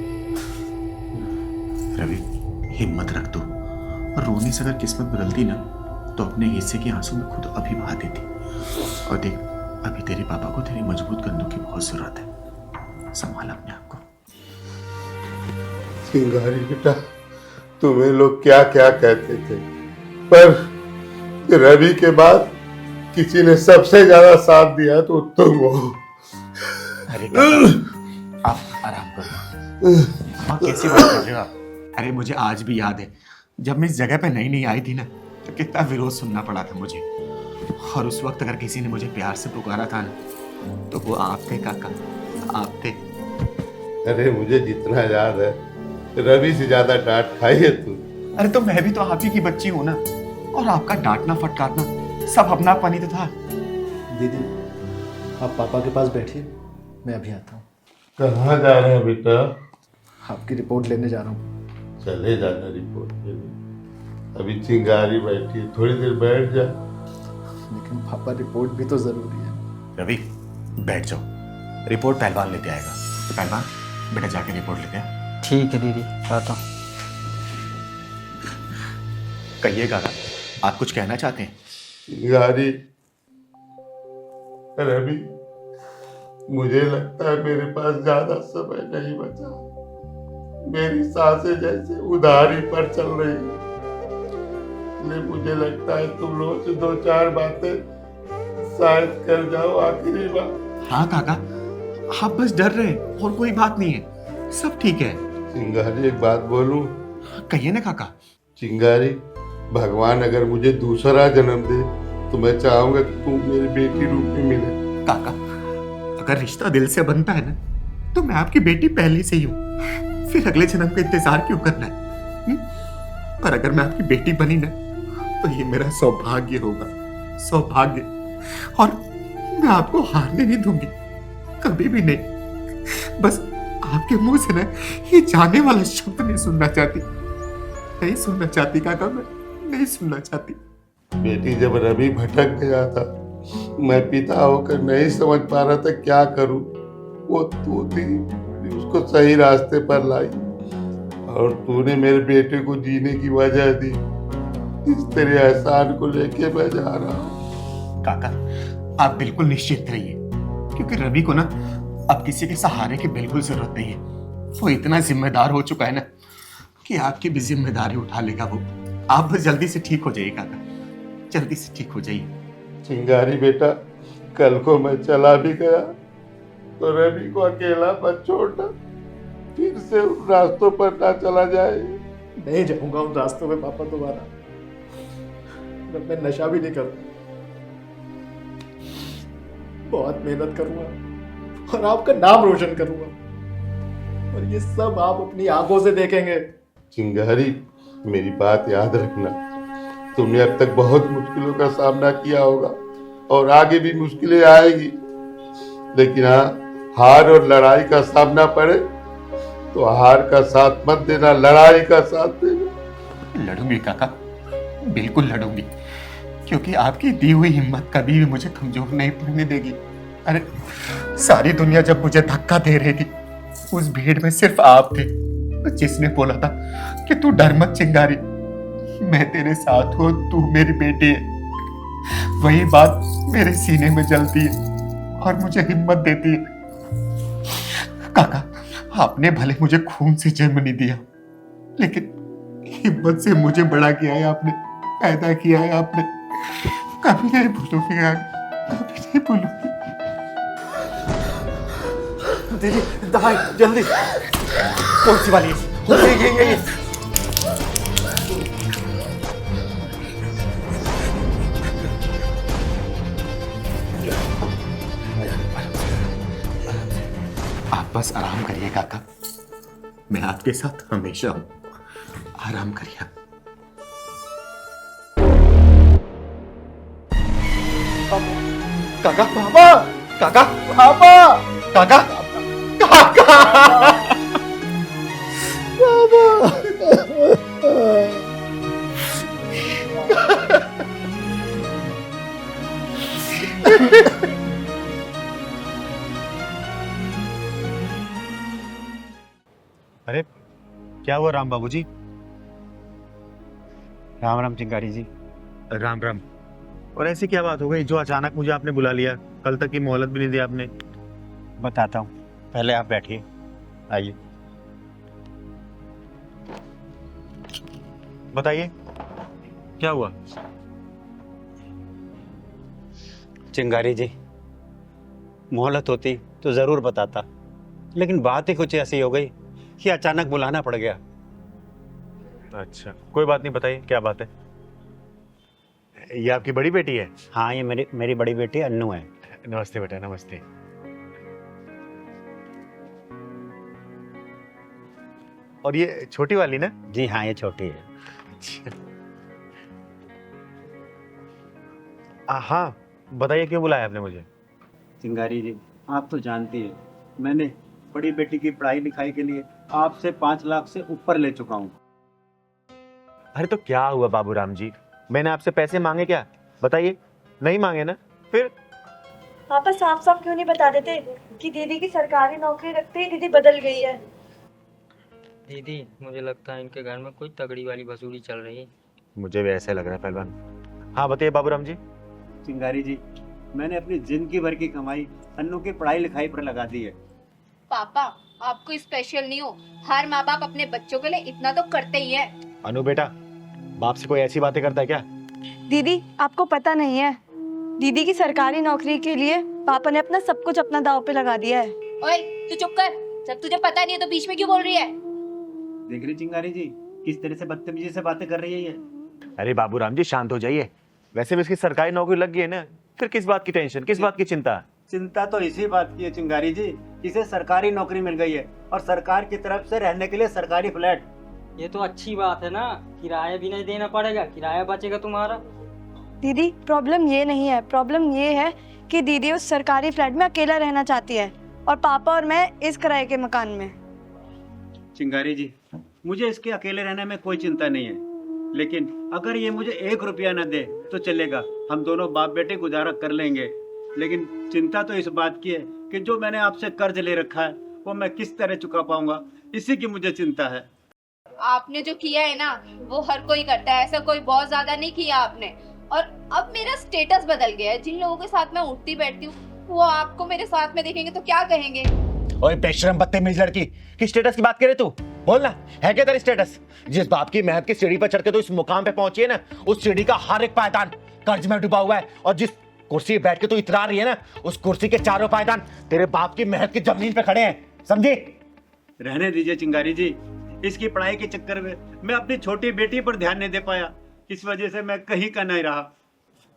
रवि, हिम्मत रख तू, और रोने से अगर किस्मत बदलती ना, तो अपने हिस्से के आंसू में खुद अभी बहा देती। और देख, अभी तेरे पापा को तेरे मजबूत कंधों की बहुत जरूरत है। संभाल अपने आप को। चिंगारी बेटा, तुम्हें लोग क्या क्या कहते थे, पर रवि के बाद किसी ने सबसे ज्यादा साथ दिया तो तुम हो। अरे आप आराम करो। आप कैसी बात कर रहे हो आप? अरे मुझे आज भी याद है, जब मैं इस जगह पे नई नई आई थी ना, तो कितना विरोध सुनना पड़ा था मुझे। और उस वक्त अगर किसी ने मुझे प्यार से पुकारा था ना, तो वो आप थे काका, आप थे। अरे मुझे जितना याद है, रवि से ज्यादा डांट खाई है तू। अरे तो मैं भी तो आप ही की बच्ची हूं ना, और आपका डांटना फटकारना सब अपनापन ही तो था। दीदी, आप पापा के पास बैठिए, मैं अभी आता हूँ। कहाँ जा रहे हैं बेटा? आपकी रिपोर्ट लेने जा रहा हूँ। चले जाना रिपोर्ट लेने। अभी चिंगारी बैठी है, थोड़ी देर बैठ जा। लेकिन पापा, रिपोर्ट भी तो जरूरी है। रवि, बैठ जाओ, रिपोर्ट पहलवान लेते आएगा। तो पहलवान, बेटा जाके रिपोर्ट लेते हैं। ठीक है दीदी, आता हूँ। कहिएगा, आप कुछ कहना चाहते हैं? चिंगारी, रवि, मुझे लगता है मेरे पास ज्यादा समय नहीं बचा। मेरी सांसें जैसे उधारी पर चल रही है। इसलिए मुझे लगता है तुम लोग से 2-4 बातें शायद कर जाओ, आखिरी बात। हाँ काका, आप बस डर रहे हैं, और कोई बात नहीं है, सब ठीक है। चिंगारी, एक बात बोलूं? कहिए ना काका। चिंगारी, भगवान अगर मुझे दूसरा जन्म दे, तो मैं चाहूंगा कि तू मेरी बेटी रूप में मिले। काका, अगर रिश्ता दिल से बनता है ना, तो मैं आपकी बेटी पहले से ही हूँ, फिर अगले जन्म का इंतजार क्यों करना है? पर अगर मैं आपकी बेटी बनी ना, तो ये मेरा सौभाग्य होगा, सौभाग्य। और मैं आपको हारने नहीं दूंगी, कभी भी नहीं। बस आपके मुंह से ना ये जाने वाला शब्द नहीं सुनना चाहती, नहीं सुनना चाहती काका, मैं नहीं सुनना चाहती। बेटी, जब रवि भटक गया था, मैं पिता होकर नहीं समझ पा रहा था क्या करूं। वो तू थी, उसको सही रास्ते पर लाई, और तूने मेरे बेटे को जीने की वजह दी। इस तेरे एहसान को लेके मैं जा रहा हूँ। काका, आप बिल्कुल निश्चित रहिए, क्योंकि रवि को ना अब किसी के सहारे की बिल्कुल जरूरत नहीं है। वो इतना जिम्मेदार हो चुका है ना, कि आपकी भी जिम्मेदारी उठा लेगा वो। आप बस जल्दी से ठीक हो जाइए काका, जल्दी से ठीक हो जाइए। चिंगारी बेटा, कल को मैं चला भी गया तो रवि को अकेला मत छोड़ना, फिर से उन रास्तों पर ना चला जाए। नहीं जाऊंगा उन रास्तों में पापा दोबारा। मैं नशा भी नहीं करूंगा, बहुत मेहनत करूंगा और आपका नाम रोशन करूंगा, और ये सब आप अपनी आंखों से देखेंगे। चिंगारी, मेरी बात याद रखना, तुमने अब तक बहुत मुश्किलों का सामना किया होगा और आगे भी मुश्किलें आएगी, लेकिन हाँ, हार और लड़ाई का सामना पड़े तो हार का साथ मत देना, लड़ाई का साथ देना। लड़ूंगी काका, बिल्कुल लड़ूंगी, क्योंकि आपकी दी हुई हिम्मत कभी भी मुझे कमजोर नहीं पड़ने देगी। अरे सारी दुनिया जब मुझे धक्का दे रही थी, उस भीड़ में सिर्फ आप थे जिसने बोला था कि तू डर मत चिंगारी, मैं तेरे साथ हूं, तू मेरी बेटी है। वही बात मेरे सीने में जलती है और मुझे हिम्मत देती है। काका, आपने भले मुझे खून से जन्म नहीं दिया, लेकिन हिम्मत से मुझे बड़ा किया है आपने, पैदा किया है आपने। कभी नहीं भूलूंगी, कभी नहीं भूलूंगी। दीदी दवाई जल्दी। कौन सी वाली है? ये। आप बस आराम करिए काका, मैं आपके साथ हमेशा हूं। आराम करिए। काका पापा, काका पापा, काका काका अरे क्या हुआ राम बाबूजी? राम राम चिंगारी जी। राम राम। और ऐसी क्या बात हो गई जो अचानक मुझे आपने बुला लिया? कल तक की मोहलत भी नहीं दी आपने। बताता हूँ, पहले आप बैठिए, आइए। बताइए क्या हुआ? चिंगारी जी, मोहलत होती तो जरूर बताता, लेकिन बात ही कुछ ऐसी हो गई कि अचानक बुलाना पड़ गया। अच्छा, कोई बात नहीं, बताइए क्या बात है। ये आपकी बड़ी बेटी है? हाँ, ये मेरी बड़ी बेटी अन्नू है। नमस्ते बेटा, नमस्ते। और ये छोटी वाली ना? जी हाँ, ये छोटी है। हाँ, बताइए क्यों बुलाया आपने मुझे? चिंगारी जी, आप तो जानती है, मैंने बड़ी बेटी की पढ़ाई लिखाई के लिए आपसे 5 लाख से ऊपर ले चुका हूँ। अरे तो क्या हुआ बाबूराम जी, मैंने आपसे पैसे मांगे क्या? बताइए। नहीं मांगे ना? फिर पापा साफ साफ क्यों नहीं बता देते कि दीदी की सरकारी नौकरी रखते ही दीदी बदल गई है? दीदी, मुझे लगता है इनके घर में कोई तगड़ी वाली वसूली चल रही है। मुझे भी ऐसा लग रहा है पहलवान। हाँ बताइए बाबूराम जी। चिंगारी जी, मैंने अपनी जिंदगी भर की कमाई अन्नू की पढ़ाई लिखाई पर लगा दी है। पापा, आपको स्पेशल नहीं हो, हर माँ बाप अपने बच्चों के लिए इतना तो करते ही है। अनु बेटा, बाप से कोई ऐसी बातें करता है क्या? दीदी, आपको पता नहीं है, दीदी की सरकारी नौकरी के लिए पापा ने अपना सब कुछ अपना दांव पे लगा दिया है। ओए, तू चुप कर। जब तुझे पता नहीं है तो बीच में क्यों बोल रही है? देख रही चिंगारी जी, किस तरह से बदतमीजी से बातें कर रही है ये। अरे बाबूराम जी शांत हो जाइए। वैसे भी इसकी सरकारी नौकरी लग गई है ना, फिर किस बात की टेंशन, किस बात की चिंता? चिंता तो इसी बात की है चिंगारी जी, इसे सरकारी नौकरी मिल गई है और सरकार की तरफ से रहने के लिए सरकारी फ्लैट। ये तो अच्छी बात है ना, किराया भी नहीं देना पड़ेगा, किराया बचेगा तुम्हारा। दीदी, प्रॉब्लम ये नहीं है, प्रॉब्लम ये है कि दीदी उस सरकारी फ्लैट में अकेला रहना चाहती है और पापा और मैं इस किराए के मकान में। चिंगारी जी, मुझे इसके अकेले रहने में कोई चिंता नहीं है, लेकिन अगर ये मुझे 1 रुपया न दे तो चलेगा, हम दोनों बाप बेटे गुजारा कर लेंगे। लेकिन चिंता तो इस बात की है कि जो मैंने आपसे कर्ज ले रखा है वो मैं किस तरह चुका पाऊंगा, इसी की मुझे चिंता है। आपने जो किया है ना, वो हर कोई करता है, ऐसा कोई बहुत ज्यादा नहीं किया आपने। और अब मेरा स्टेटस बदल गया है, जिन लोगों के साथ मैं उठती बैठती हूँ वो आपको मेरे साथ में देखेंगे तो क्या कहेंगे? ओए बेशरम बदतमीज लड़की, किस स्टेटस की बात करे तू? बोल ना, है क्या तेरा स्टेटस? जिस बाप की मेहनत की सीढ़ी पर चढ़ के तू इस मुकाम पे पहुंची है ना, उस सीढ़ी का हर एक पायदान कर्ज में डूबा हुआ है, और जिस कुर्सी पे बैठ के तू इतरा रही है ना, उस कुर्सी के चारों पायदान तेरे बाप की मेहनत की जमीन पे खड़े हैं, समझी? रहने दीजिए चिंगारी जी, इसकी पढ़ाई के चक्कर में मैं अपनी छोटी बेटी पर ध्यान नहीं दे पाया, इस वजह से मैं कहीं का नहीं रहा।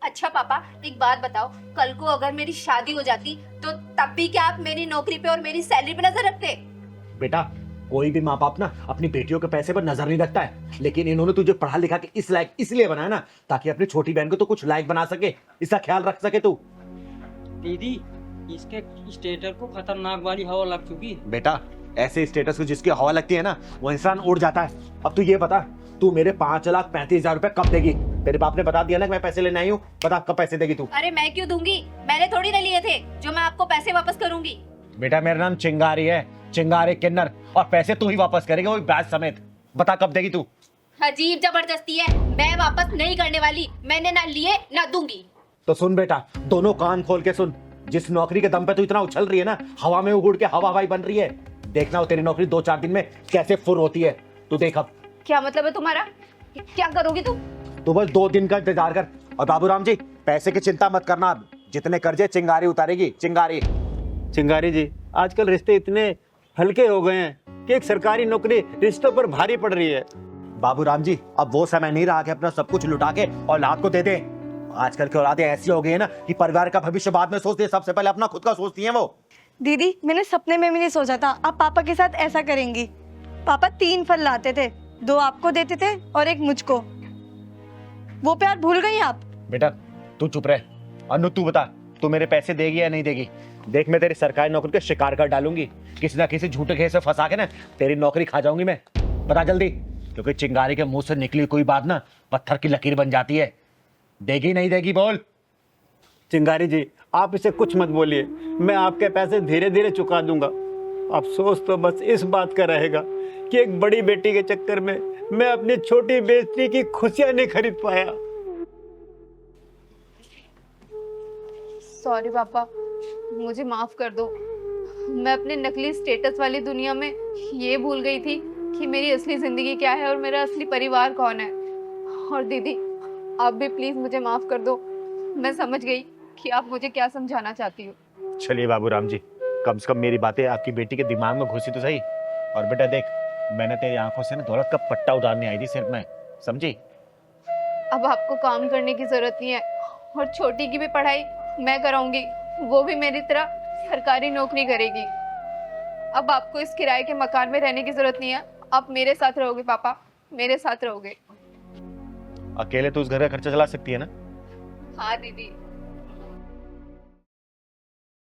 अच्छा पापा, एक बात बताओ, कल को अगर मेरी शादी हो जाती तो तब भी क्या आप मेरी नौकरी पे और मेरी सैलरी पे नजर रखते? बेटा, कोई भी माँ बाप ना अपनी बेटियों के पैसे पर नजर नहीं रखता है, लेकिन इन्होंने तुझे पढ़ा लिखा के इस लायक इसलिए बनाया ना, ताकि अपनी छोटी बहन को तो कुछ लायक बना सके, इसका ख्याल रख सके तू। दीदी, इसके स्टेटस को खतरनाक वाली हवा लग चुकी है। बेटा, ऐसे स्टेटस को जिसकी हवा लगती है ना, वो इंसान उड़ जाता है। अब तू ये बता, तू मेरे 5,35,000 रुपए कब देगी? तेरे बाप ने बता दिया ना कि मैं पैसे लेने आई हूँ, बता कब पैसे देगी तू? अरे मैं क्यों दूंगी, मैंने थोड़ी ना लिए थे जो मैं आपको पैसे वापस करूंगी। बेटा, मेरा नाम चिंगारी है, चिंगारी किन्नर, और पैसे तू ही वापस करेगा, वो ब्याज समेत। बता कब देगी तू? अजीब जबरदस्ती है, मैं वापस नहीं करने वाली, मैंने ना लिए ना दूंगी। तो सुन बेटा, दोनों कान खोल के सुन। जिस नौकरी के दम पे तू इतना उछल रही है ना, हवा में उड़ के हवा हवाई बन रही है, देखना वो तेरी नौकरी 2-4 दिन में कैसे फुर होती है। तू देख अब। क्या मतलब है तुम्हारा? क्या करोगी तू? तू बस 2 दिन का इंतजार कर। और बाबूराम जी, पैसे की चिंता मत करना, अब जितने कर्जे चिंगारी उतारेगी, चिंगारी। चिंगारी जी, आजकल रिश्ते इतने हल्के हो गए हैं कि एक सरकारी नौकरी रिश्तों पर भारी पड़ रही है। बाबूराम जी, अब वो समय नहीं रहा कि अपना सब कुछ लुटा के औलाद को दे दे। आजकल की औलादें ऐसी हो गई है ना कि परिवार का भविष्य बाद में सोचती है, सबसे पहले अपना खुद का सोचती हैं वो। दीदी, मैंने सपने में भी नहीं सोचा था आप पापा के साथ ऐसा करेंगी। पापा 3 फल लाते थे, 2 आपको देते थे और 1 मुझको। वो प्यार भूल गई आप? बेटा तू चुप रह। अनु तू बता, तू मेरे पैसे देगी या नहीं देगी? देख, मैं तेरी सरकारी नौकरी के शिकार कर डालूंगी, किसी ना किसी झूठे खेस में फंसा के ना तेरी नौकरी खा जाऊंगी मैं। बता जल्दी, क्योंकि चिंगारी के मुंह से निकली कोई बात ना पत्थर की लकीर बन जाती है। देगी नहीं देगी बोल। चिंगारी जी, आप इसे कुछ मत बोलिए, मैं आपके पैसे धीरे धीरे चुका दूंगा। अफसोस तो बस इस बात का रहेगा कि एक बड़ी बेटी के चक्कर में मैं अपनी छोटी बेटी की खुशियां नहीं खरीद पाया। सॉरी पापा, मुझे माफ कर दो। मैं अपने नकली स्टेटस वाली दुनिया में ये भूल गई थी कि मेरी असली जिंदगी क्या है और मेरा असली परिवार कौन है। और दीदी, आप भी प्लीज मुझे माफ कर दो। मैं समझ गई कि आप मुझे क्या समझाना चाहती हो। चलिए बाबूराम जी, कम से कम मेरी बातें आपकी बेटी के दिमाग में घुसी तो सही। और बेटा देख, मैंने तेरी आंखों से ना दौलत का पट्टा उतारने आई थी सिर्फ मैं, समझी? अब आपको काम करने की जरूरत नहीं है और छोटी की भी पढ़ाई मैं कराऊंगी, वो भी मेरी तरह सरकारी नौकरी करेगी। अब आपको इस किराए के मकान में रहने की जरूरत नहीं है, आप मेरे साथ रहोगे पापा, मेरे साथ रहोगे। अकेले तो उस घर का खर्चा चला सकती है ना? हाँ दीदी,